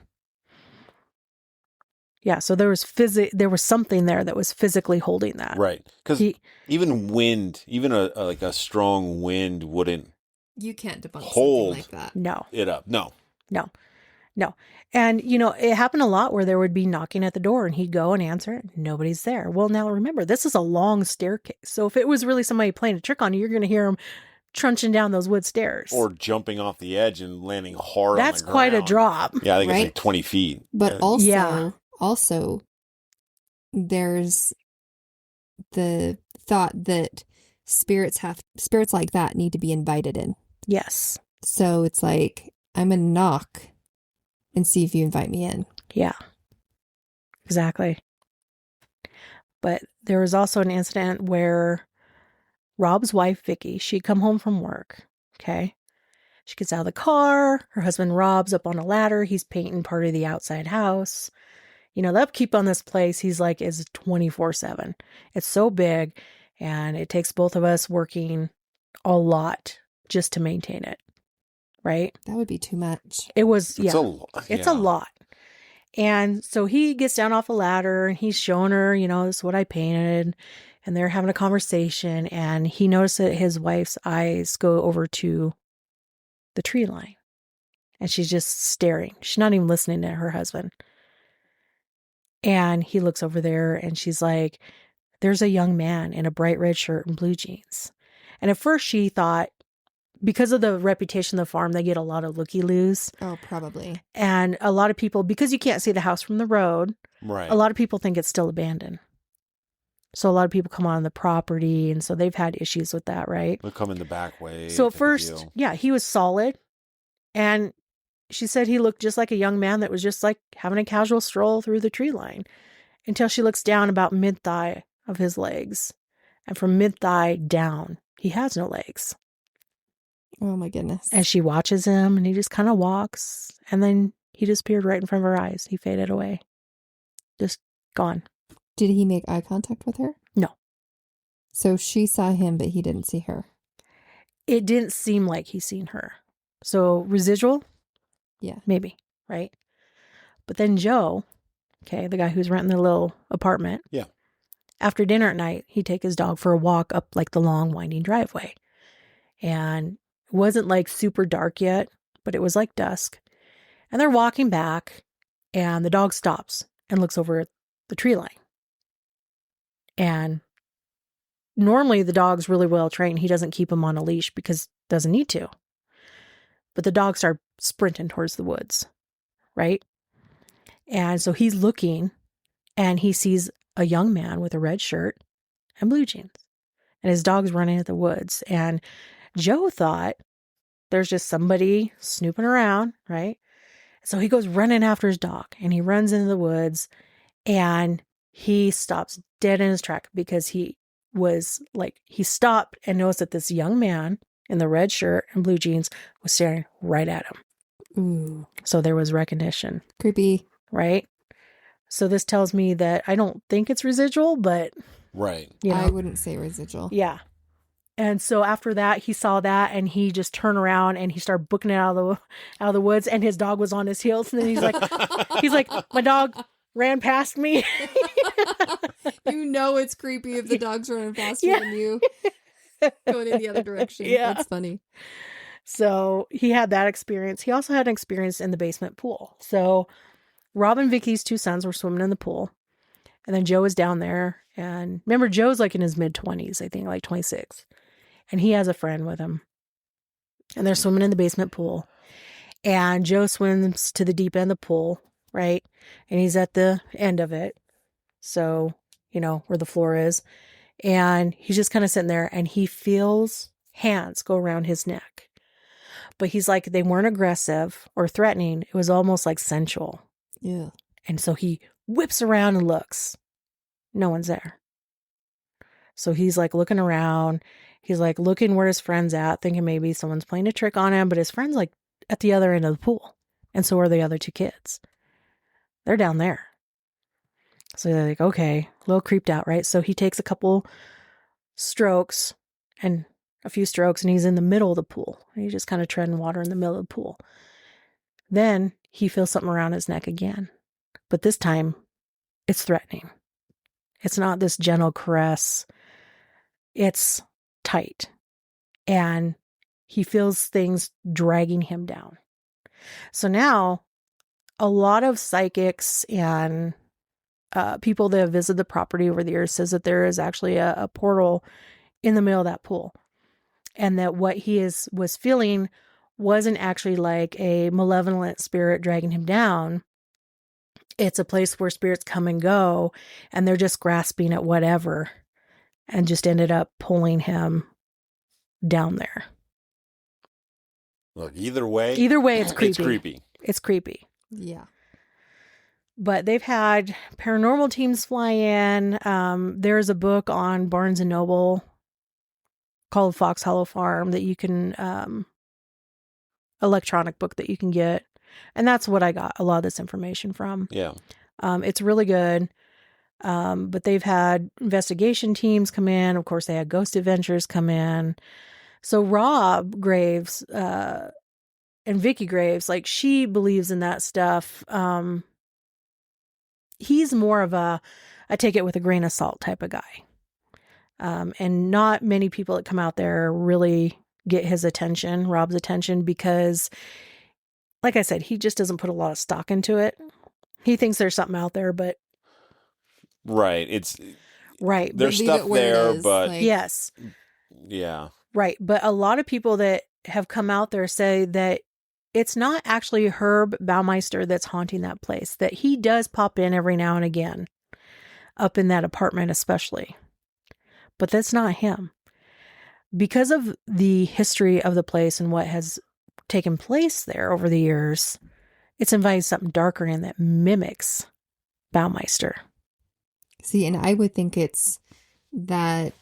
Yeah, so there was something there that was physically holding that. Right. Because even wind, even a strong wind wouldn't. You can't debunk hold something like that. No. It up. No. And, it happened a lot where there would be knocking at the door and he'd go and answer it. Nobody's there. Well, now remember, this is a long staircase. So if it was really somebody playing a trick on you, you're going to hear them trunching down those wood stairs. Or jumping off the edge and landing hard That's on the quite a ground. drop. Yeah, I think Right? it's like 20 feet. But Yeah. also, there's the thought that spirits like that need to be invited in. Yes. So it's like, I'm going to knock and see if you invite me in. Yeah. Exactly. But there was also an incident where Rob's wife, Vicky, she'd come home from work. Okay. She gets out of the car. Her husband, Rob's up on a ladder. He's painting part of the outside house. The upkeep on this place, he's like, is 24/7. It's so big and it takes both of us working a lot just to maintain it. Right? That would be too much. It was, It's It's a lot. And so he gets down off a ladder and he's showing her, this is what I painted. And they're having a conversation. And he noticed that his wife's eyes go over to the tree line. And she's just staring. She's not even listening to her husband. And he looks over there and she's like, there's a young man in a bright red shirt and blue jeans. And at first she thought, because of the reputation of the farm, they get a lot of looky-loos. Oh, probably. And a lot of people, because you can't see the house from the road, right. A lot of people think it's still abandoned. So a lot of people come on the property, and so they've had issues with that, right? They'll come in the back way. So at first, he was solid. And she said he looked just like a young man that was just like having a casual stroll through the tree line until she looks down about mid-thigh of his legs. And from mid-thigh down, he has no legs. Oh my goodness. And she watches him and he just kind of walks and then he disappeared right in front of her eyes. He faded away. Just gone. Did he make eye contact with her? No. So she saw him, but he didn't see her. It didn't seem like he seen her. So residual? Yeah. Maybe, right? But then Joe, okay, the guy who's renting the little apartment. Yeah. After dinner at night, he'd take his dog for a walk up like the long winding driveway. And It wasn't like super dark yet, but it was like dusk. And they're walking back, and the dog stops and looks over at the tree line. And normally the dog's really well trained. He doesn't keep him on a leash because he doesn't need to. But the dog started sprinting towards the woods, right? And so he's looking, and he sees a young man with a red shirt and blue jeans. And his dog's running at the woods. And Joe thought there's just somebody snooping around, right? So he goes running after his dog, and he runs into the woods, and he stops dead in his track because he stopped and noticed that this young man in the red shirt and blue jeans was staring right at him. Ooh. So there was recognition. Creepy. Right? So this tells me that I don't think it's residual, but right. You know, I wouldn't say residual. Yeah. And so after that, he saw that, and he just turned around and he started booking it out of the woods, and his dog was on his heels. And then he's like, my dog ran past me. You know it's creepy if the dog's running faster than you, going in the other direction. Yeah. That's funny. So he had that experience. He also had an experience in the basement pool. So Rob and Vicky's 2 sons were swimming in the pool, and then Joe was down there. And remember, Joe's like in his mid-20s, I think, like 26. And he has a friend with him. And they're swimming in the basement pool. And Joe swims to the deep end of the pool, right? And he's at the end of it. So, you know, where the floor is. And he's just kind of sitting there, and he feels hands go around his neck. But he's like, they weren't aggressive or threatening. It was almost like sensual. Yeah. And so he whips around and looks. No one's there. So he's like looking around. He's like looking where his friend's at, thinking maybe someone's playing a trick on him. But his friend's like at the other end of the pool. And so are the other 2 kids. They're down there. So they're like, okay, a little creeped out, right? So he takes a couple strokes and a few strokes, and he's in the middle of the pool. And he's just kind of treading water in the middle of the pool. Then he feels something around his neck again. But this time, it's threatening. It's not this gentle caress. It's tight. And he feels things dragging him down. So now, a lot of psychics and people that have visited the property over the years says that there is actually a portal in the middle of that pool. And that what he was feeling wasn't actually like a malevolent spirit dragging him down. It's a place where spirits come and go, and they're just grasping at whatever, and just ended up pulling him down there. Look, either way, it's creepy. It's creepy. It's creepy. Yeah. But they've had paranormal teams fly in. There's a book on Barnes & Noble called Fox Hollow Farm that you can, electronic book that you can get. And that's what I got a lot of this information from. Yeah. It's really good. But they've had investigation teams come in. Of course, they had Ghost Adventures come in. So Rob Graves, and Vicky Graves, like, she believes in that stuff. He's more of a take it with a grain of salt type of guy. And not many people that come out there really get his attention, Rob's attention, because, like I said, he just doesn't put a lot of stock into it. He thinks there's something out there, but right, it's right. There's stuff there, but like... yes, yeah, right. But a lot of people that have come out there say that it's not actually Herb Baumeister that's haunting that place. That he does pop in every now and again, up in that apartment especially, but that's not him. Because of the history of the place and what has taken place there over the years, it's inviting something darker in that mimics Baumeister. See, and I would think it's that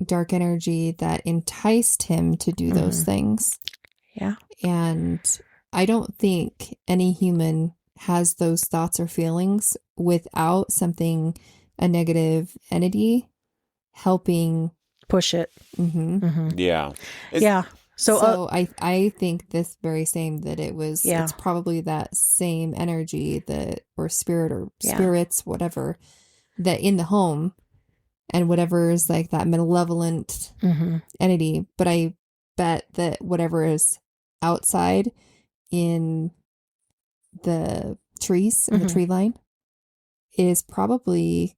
dark energy that enticed him to do those things. Yeah. And I don't think any human has those thoughts or feelings without something, a negative entity, helping push it. Yeah. Yeah. So I think this very same that it was, it's probably that same energy that, or spirit or spirits, whatever, that in the home, and whatever is like that malevolent entity. But I bet that whatever is outside in the trees and the tree line is probably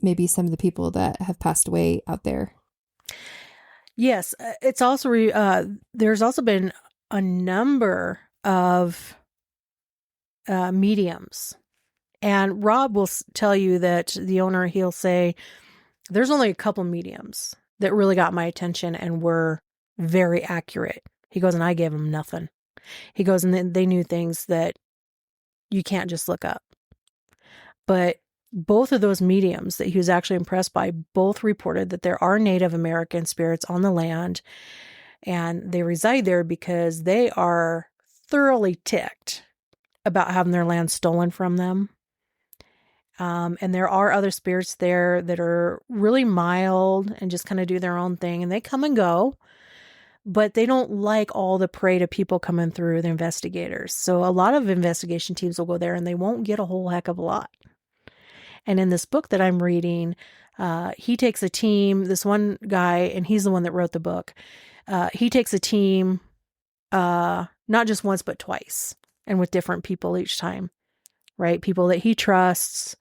maybe some of the people that have passed away out there. Yes, it's also there's also been a number of mediums, and Rob will tell you that the owner, he'll say there's only a couple mediums that really got my attention and were very accurate. He goes, and I gave them nothing. He goes, and they knew things that you can't just look up. But both of those mediums that he was actually impressed by both reported that there are Native American spirits on the land, and they reside there because they are thoroughly ticked about having their land stolen from them. And there are other spirits there that are really mild and just kind of do their own thing, and they come and go, but they don't like all the prey to people coming through, the investigators. So a lot of investigation teams will go there and they won't get a whole heck of a lot. And in this book that I'm reading, he takes a team, this one guy, and he's the one that wrote the book. He takes a team, not just once, but twice, and with different people each time, right? People that he trusts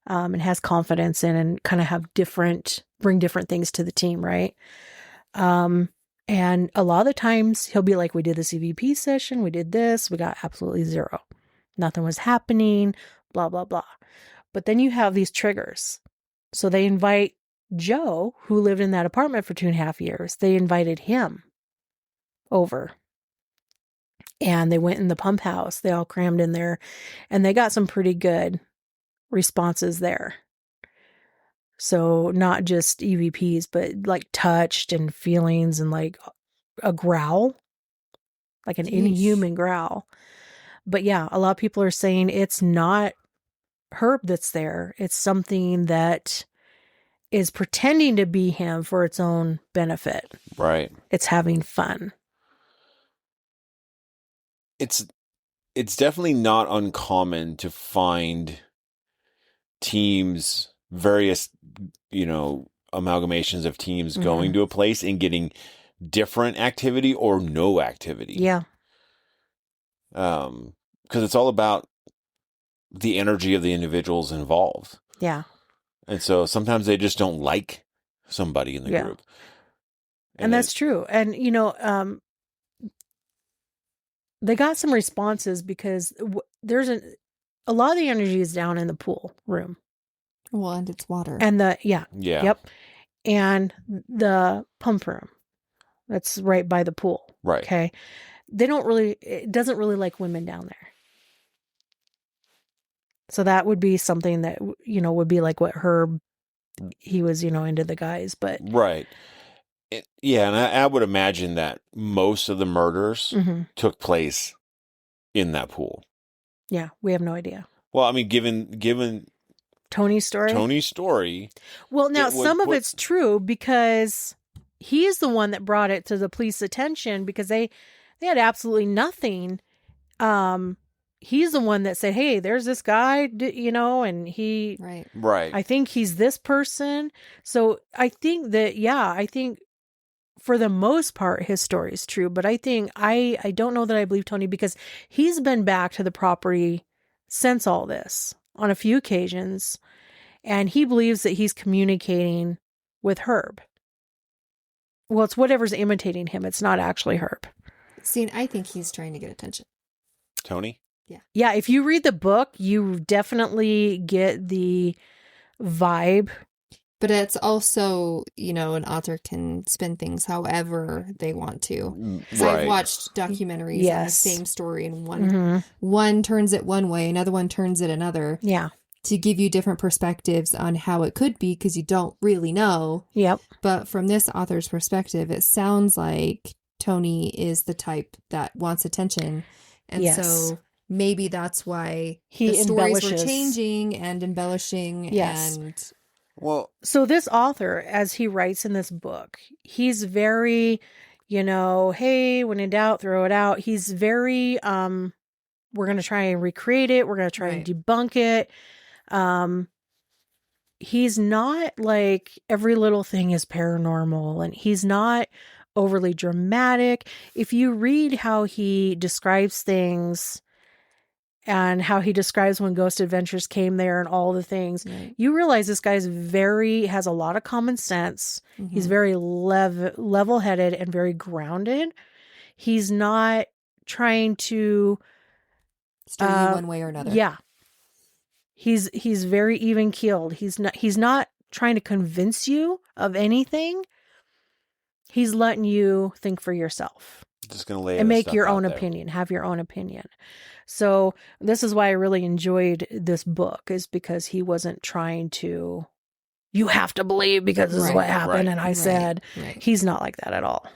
and has confidence in, and kind of have bring different things to the team, right? And a lot of the times he'll be like, we did this EVP session, we did this, we got absolutely zero. Nothing was happening, blah, blah, blah. But then you have these triggers. So they invite Joe, who lived in that apartment for 2.5 years. They invited him over. And they went in the pump house. They all crammed in there. And they got some pretty good responses there. So not just EVPs, but like touched and feelings and like a growl. Like an inhuman growl. But yeah, a lot of people are saying it's not Herb that's there. It's something that is pretending to be him for its own benefit. Right. It's having fun. It's definitely not uncommon to find teams, various, amalgamations of teams going to a place and getting different activity or no activity. Yeah. Because it's all about the energy of the individuals involved. Yeah. And so sometimes they just don't like somebody in the group. And that's true. And, they got some responses because there's a lot of the energy is down in the pool room. Well, and it's water. And Yeah. Yep. And the pump room that's right by the pool. Right. Okay. It doesn't really like women down there. So that would be something that, would be like what Herb, he was, into the guys, but. Right. And I would imagine that most of the murders took place in that pool. Yeah. We have no idea. Well, I mean, given Tony's story. Well, now some of it's true because he's the one that brought it to the police attention because they had absolutely nothing. He's the one that said, hey, there's this guy, and he, right. I think he's this person. So I think that, for the most part, his story is true. But I think, I don't know that I believe Tony because he's been back to the property since all this on a few occasions. And he believes that he's communicating with Herb. Well, it's whatever's imitating him. It's not actually Herb. See, I think he's trying to get attention. Tony? Yeah. Yeah, if you read the book, you definitely get the vibe. But it's also, an author can spin things however they want to. So I've watched documentaries on the same story, and one turns it one way, another one turns it another. Yeah. To give you different perspectives on how it could be, because you don't really know. Yep. But from this author's perspective, it sounds like Tony is the type that wants attention. And so maybe that's why the stories were changing and embellishing. Yes. So this author, as he writes in this book, he's very, hey, when in doubt, throw it out. He's very, we're going to try and recreate it. We're going to try and debunk it. He's not like every little thing is paranormal, and he's not overly dramatic. If you read how he describes things and how he describes when Ghost Adventures came there and all the things, you realize this guy's has a lot of common sense. He's very level-headed and very grounded. He's not trying to steer you one way or another. Yeah. He's very even keeled. He's not trying to convince you of anything. He's letting you think for yourself. Just gonna lay and make stuff your out own there. opinion, have your own opinion. So this is why I really enjoyed this book, is because he wasn't trying to, you have to believe because this is what happened. And I said, he's not like that at all.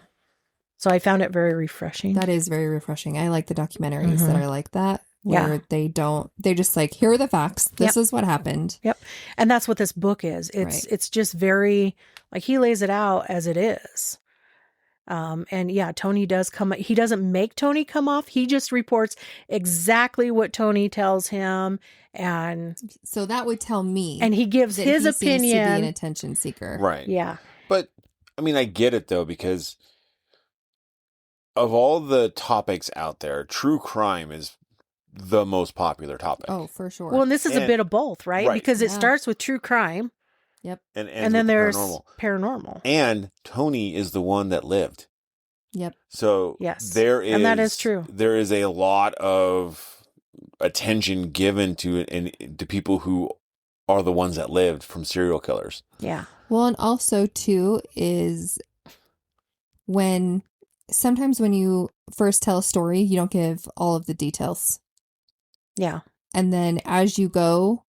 So I found it very refreshing. That is very refreshing. I like the documentaries that are like that, where they're just like, here are the facts. This is what happened. Yep. And that's what this book is. It's just very, like, he lays it out as it is. And yeah, Tony does come. He doesn't make Tony come off. He just reports exactly what Tony tells him. And so that would tell me. And he gives his opinion. Seems to be an attention seeker. Right. Yeah. But I mean, I get it though, because of all the topics out there, true crime is the most popular topic. Oh, for sure. Well, and this is a bit of both, right? Because it starts with true crime. Yep. And then there's paranormal. And Tony is the one that lived. Yep. So yes, and that is true. There is a lot of attention given to people who are the ones that lived from serial killers. Yeah. Well, and also too is sometimes when you first tell a story, you don't give all of the details. Yeah. And then as you go,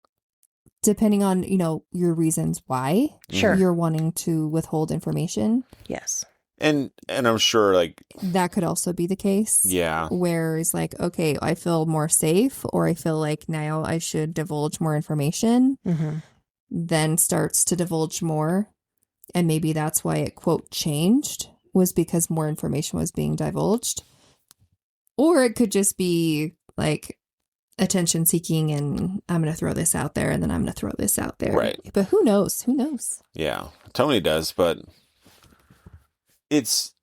depending on, your reasons why you're wanting to withhold information. Yes. And I'm sure like that could also be the case. Yeah. Where it's like, okay, I feel more safe, or I feel like now I should divulge more information. Then starts to divulge more. And maybe that's why it, quote, changed, was because more information was being divulged. Or it could just be like attention seeking, and I'm going to throw this out there, and then I'm going to throw this out there. Right. But who knows? Who knows? Yeah. Tony does, but it's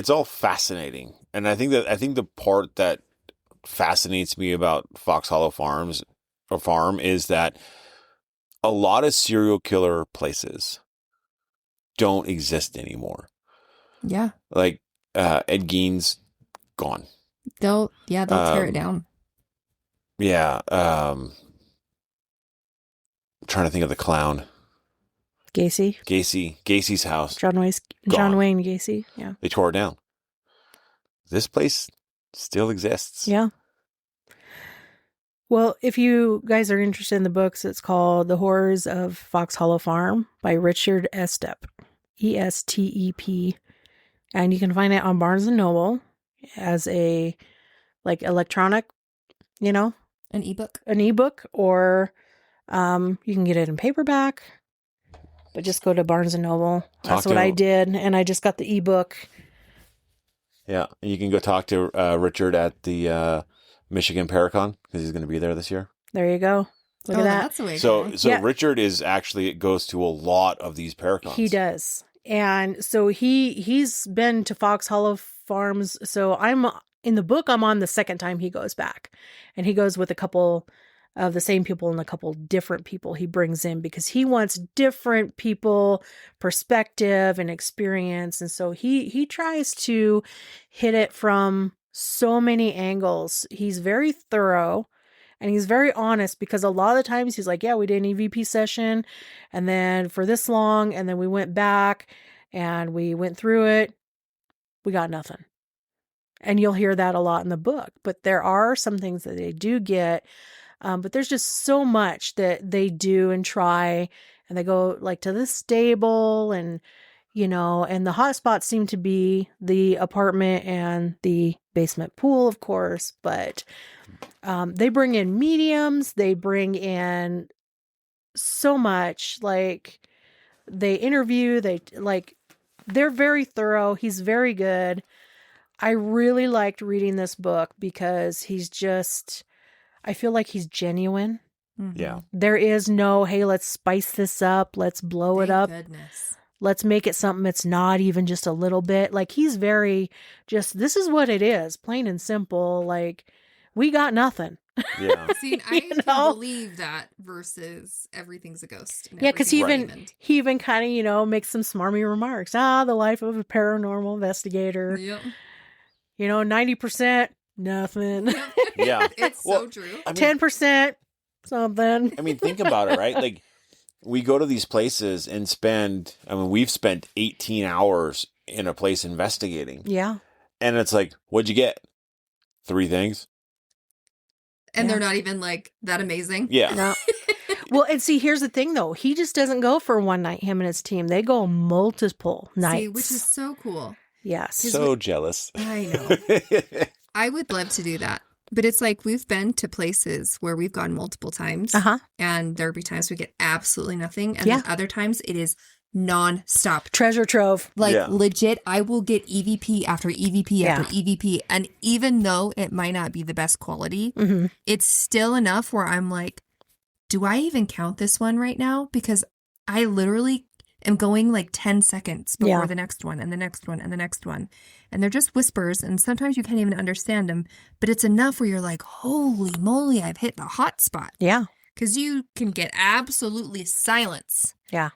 all fascinating. And I think the part that fascinates me about Fox Hollow Farm is that a lot of serial killer places don't exist anymore. Yeah. Like Ed Gein's gone. They'll tear it down. Yeah. I'm trying to think of the clown. Gacy's house. John Wayne Gacy. Yeah. They tore it down. This place still exists. Yeah. Well, if you guys are interested in the books, it's called The Horrors of Fox Hollow Farm by Richard Estep. Estep. And you can find it on Barnes & Noble as a electronic, an ebook. An ebook, or you can get it in paperback. But just go to Barnes & Noble. That's what I did. And I just got the ebook. Yeah. You can go talk to Richard at the Michigan Paracon, because he's going to be there this year. There you go. Look at that. That's the way so Richard goes to a lot of these Paracons. He does. And so he's been to Fox Hollow Farms. So in the book, I'm on the second time he goes back. And he goes with a couple of the same people and a couple different people he brings in, because he wants different people, perspective and experience. And so he tries to hit it from so many angles. He's very thorough and he's very honest, because a lot of the times he's like, yeah, we did an EVP session and then for this long, and then we went back and we went through it. We got nothing. And you'll hear that a lot in the book, but there are some things that they do get. But there's just so much that they do and try, and they go to the stable and, and the hot spots seem to be the apartment and the basement pool, of course, but they bring in mediums, they bring in so much, they interview, they're very thorough. He's very good. I really liked reading this book because I feel like he's genuine. Mm-hmm. Yeah. There is no, hey, let's spice this up. Let's blow it up. Goodness. Let's make it something that's not even just a little bit. Like, he's very just, this is what it is, plain and simple. Like, we got nothing. Yeah. See, I can believe that versus everything's a ghost. Yeah, because he even kind of, you know, makes some smarmy remarks. The life of a paranormal investigator. Yep. You know, 90% nothing. Yeah. It's so true. 10% something. I mean, think about it, right? Like, we go to these places and we've spent 18 hours in a place investigating. Yeah. And it's like, what'd you get? 3 things? And they're not even like that amazing. Yeah. No. Well, and see, here's the thing though. He just doesn't go for one night, him and his team. They go multiple nights. See, which is so cool. Yes. So jealous. I know. I would love to do that. But it's like we've been to places where we've gone multiple times. And there'll be times we get absolutely nothing. And then other times it is non-stop. Treasure trove. Like legit, I will get EVP after EVP after EVP. And even though it might not be the best quality, it's still enough where I'm like, do I even count this one right now? Because I literally am going like 10 seconds before the next one and the next one and the next one. And they're just whispers. And sometimes you can't even understand them. But it's enough where you're like, holy moly, I've hit the hot spot. Yeah. Because you can get absolutely silence. Yeah.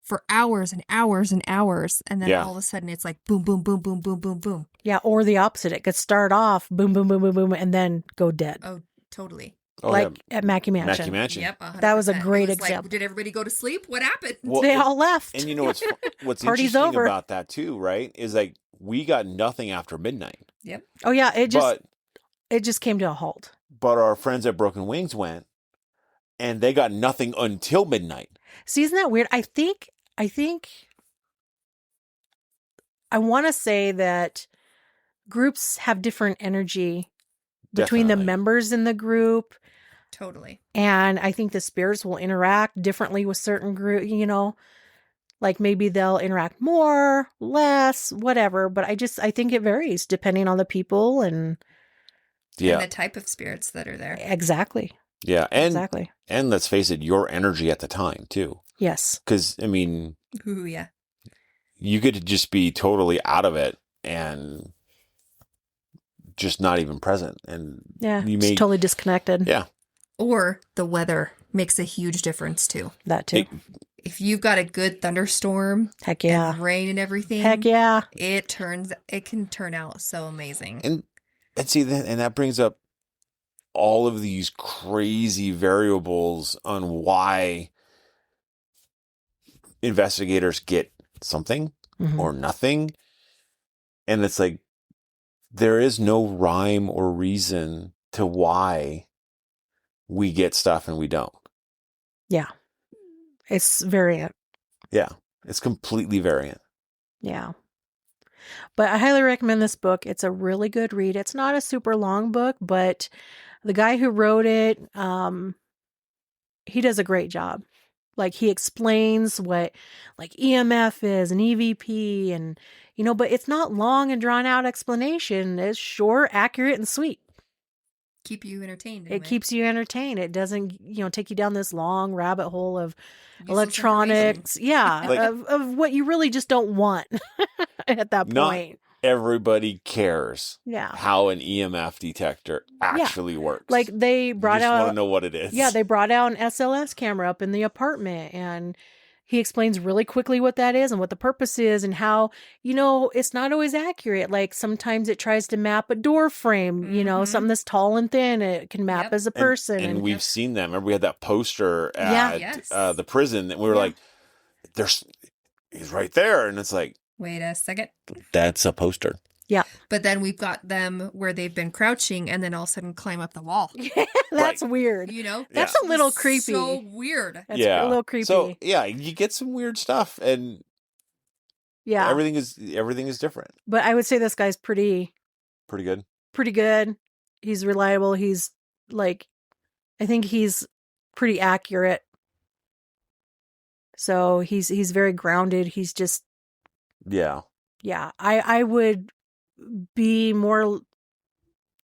For hours and hours and hours. And then all of a sudden it's like boom, boom, boom, boom, boom, boom, boom. Yeah. Or the opposite. It could start off boom, boom, boom, boom, boom, and then go dead. Oh, totally. Oh, like at Mackey Mansion. Mackey Mansion. Yep. 100%. That was a great Like, example. did everybody go to sleep? What happened? Well, they all left. And you know what's Party's interesting over. about that too, right? Is like we got nothing after midnight. Yep. Oh yeah, it just came to a halt. But our friends at Broken Wings went, and they got nothing until midnight. See, isn't that weird? I think I want to say that groups have different energy between the members in the group. Totally. And I think the spirits will interact differently with certain group, you know, like maybe they'll interact more, less, whatever. But I think it varies depending on the people and the type of spirits that are there. Exactly. Yeah. And exactly. And let's face it, your energy at the time too. Yes. Because, I mean, ooh, yeah. You could just be totally out of it and just not even present. And you may totally disconnected. Yeah. Or the weather makes a huge difference too. That too. If you've got a good thunderstorm, heck yeah, and rain and everything, heck yeah, it can turn out so amazing. And see, and that brings up all of these crazy variables on why investigators get something or nothing. And it's like, there is no rhyme or reason to why we get stuff and we don't. Yeah. It's variant. Yeah. It's completely variant. Yeah. But I highly recommend this book. It's a really good read. It's not a super long book, but the guy who wrote it, he does a great job. Like, he explains what like EMF is and EVP and, you know, but it's not long and drawn out explanation. It's short, accurate, and sweet. Keep you entertained. It keeps you entertained. It doesn't, you know, take you down this long rabbit hole of electronics. Yeah. Like, of what you really just don't want at that point. Everybody cares how an EMF detector actually works. Like, they brought out, I want to know what it is. Yeah, they brought out an SLS camera up in the apartment, and he explains really quickly what that is and what the purpose is and how, you know, it's not always accurate. Like, sometimes it tries to map a door frame, you know, something that's tall and thin. It can map as a person. And we've seen them. Remember, we had that poster at the prison that we were like, he's right there. And it's like, wait a second. That's a poster. Yeah. But then we've got them where they've been crouching and then all of a sudden climb up the wall. That's weird. You know? That's a little creepy. So weird. That's a little creepy. So, you get some weird stuff, and everything is different. But I would say this guy's pretty good. Pretty good. He's reliable. He's like, I think he's pretty accurate. So he's very grounded. He's just Yeah, I would be more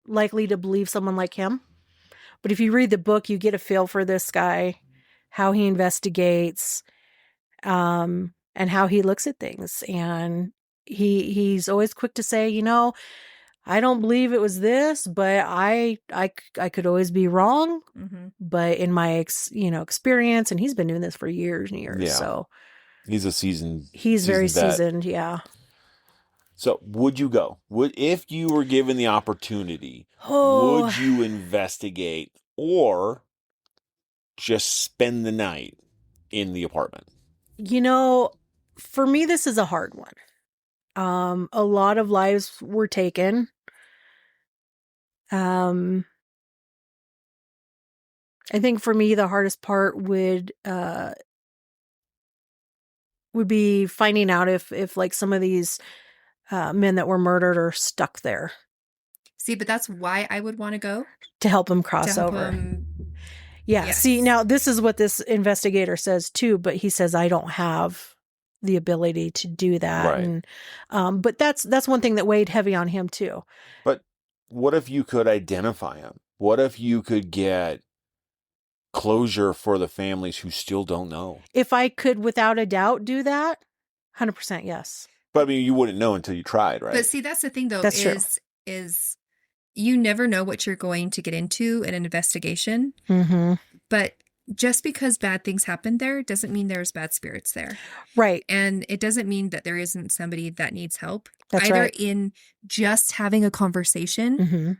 likely to believe someone like him. But if you read the book, you get a feel for this guy, how he investigates. and how he looks at things. And he's always quick to say, I don't believe it was this, but I could always be wrong. Mm-hmm. But in my experience, and he's been doing this for years and years, Yeah. so He's a he's very vet. seasoned. Yeah. So would you go? If you were given the opportunity, Oh, would you investigate or just spend the night in the apartment? for me, this is a hard one. A lot of lives were taken. I think for me, the hardest part would be finding out if like some of these men that were murdered are stuck there. See, but that's why I would want to go. To help them cross over. Yeah. Yes. See, now this is what this investigator says too, but he says, I don't have the ability to do that. Right. And, but that's one thing that weighed heavy on him too. But what if you could identify him? What if you could get closure for the families who still don't know? If I could, without a doubt, do that, 100% yes. But I mean, you wouldn't know until you tried, right? But see, that's the thing though, That's true. is you never know what you're going to get into in an investigation. Mm-hmm. But just because bad things happen there doesn't mean there's bad spirits there. Right. And it doesn't mean that there isn't somebody that needs help. That's either right. in just having a conversation. Mm-hmm.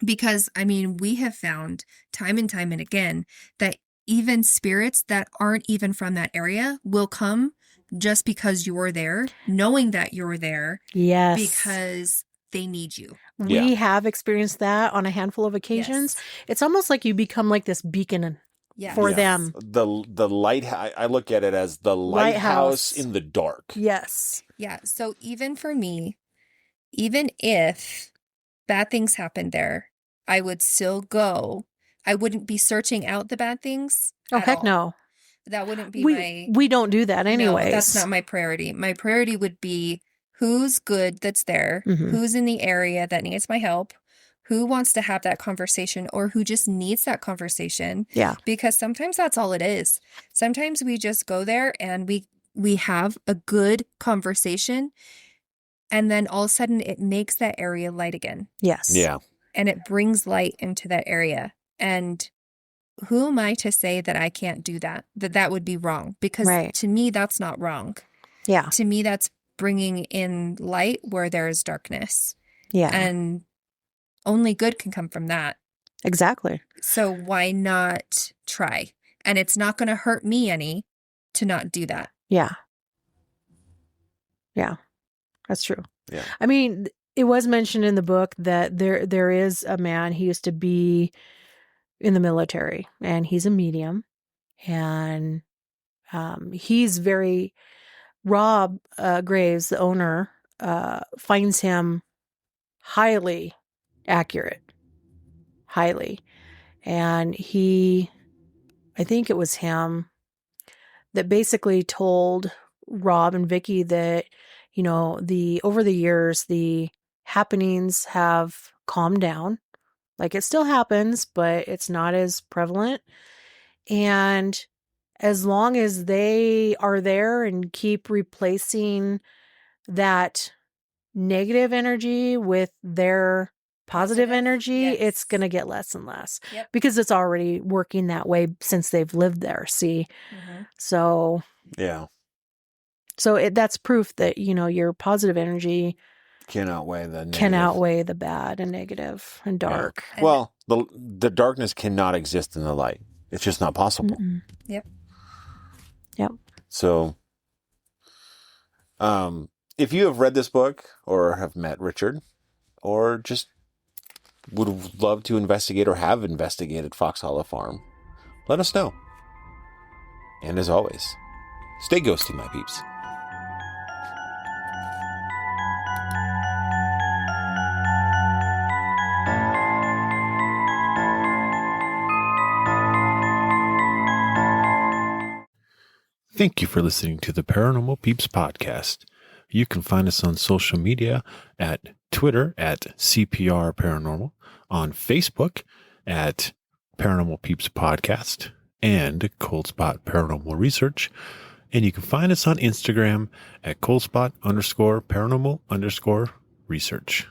Because, I mean, we have found time and time and again that even spirits that aren't even from that area will come just because you're there, knowing that you're there. Yes. Because they need you. We have experienced that on a handful of occasions. Yes. It's almost like you become like this beacon for them. The light, I look at it as the lighthouse in the dark. Yes. Yeah. So even for me, even if bad things happen there, I would still go. I wouldn't be searching out the bad things. Oh, heck no. That wouldn't be we don't do that anyways. No, that's not my priority. My priority would be who's good that's there, who's in the area that needs my help, who wants to have that conversation or who just needs that conversation. Yeah. Because sometimes that's all it is. Sometimes we just go there and we have a good conversation and then all of a sudden it makes that area light again. Yes. Yeah. And it brings light into that area. And who am I to say that I can't do that? That would be wrong. Because to me, that's not wrong. Yeah. To me, that's bringing in light where there is darkness. Yeah. And only good can come from that. Exactly. So why not try? And it's not going to hurt me any to not do that. Yeah. Yeah. That's true. Yeah. I mean, it was mentioned in the book that there is a man, he used to be in the military and he's a medium and he's very Rob Graves, the owner, finds him highly accurate. Highly. And I think it was him that basically told Rob and Vicky that, over the years, the happenings have calmed down. Like it still happens, but it's not as prevalent. And as long as they are there and keep replacing that negative energy with their positive energy, it's going to get less and less because it's already working that way since they've lived there. See? So, yeah. So that's proof that, your positive energy can outweigh the negative. Can outweigh the bad and negative and dark. Yeah. Well, the darkness cannot exist in the light. It's just not possible. Mm-mm. Yep. So, if you have read this book or have met Richard or just would love to investigate or have investigated Fox Hollow Farm, let us know. And as always, stay ghosty, my peeps. Thank you for listening to the Paranormal Peeps podcast. You can find us on social media at Twitter at CPR Paranormal, on Facebook at Paranormal Peeps Podcast and Cold Spot Paranormal Research, And you can find us on Instagram at coldspot_paranormal_research.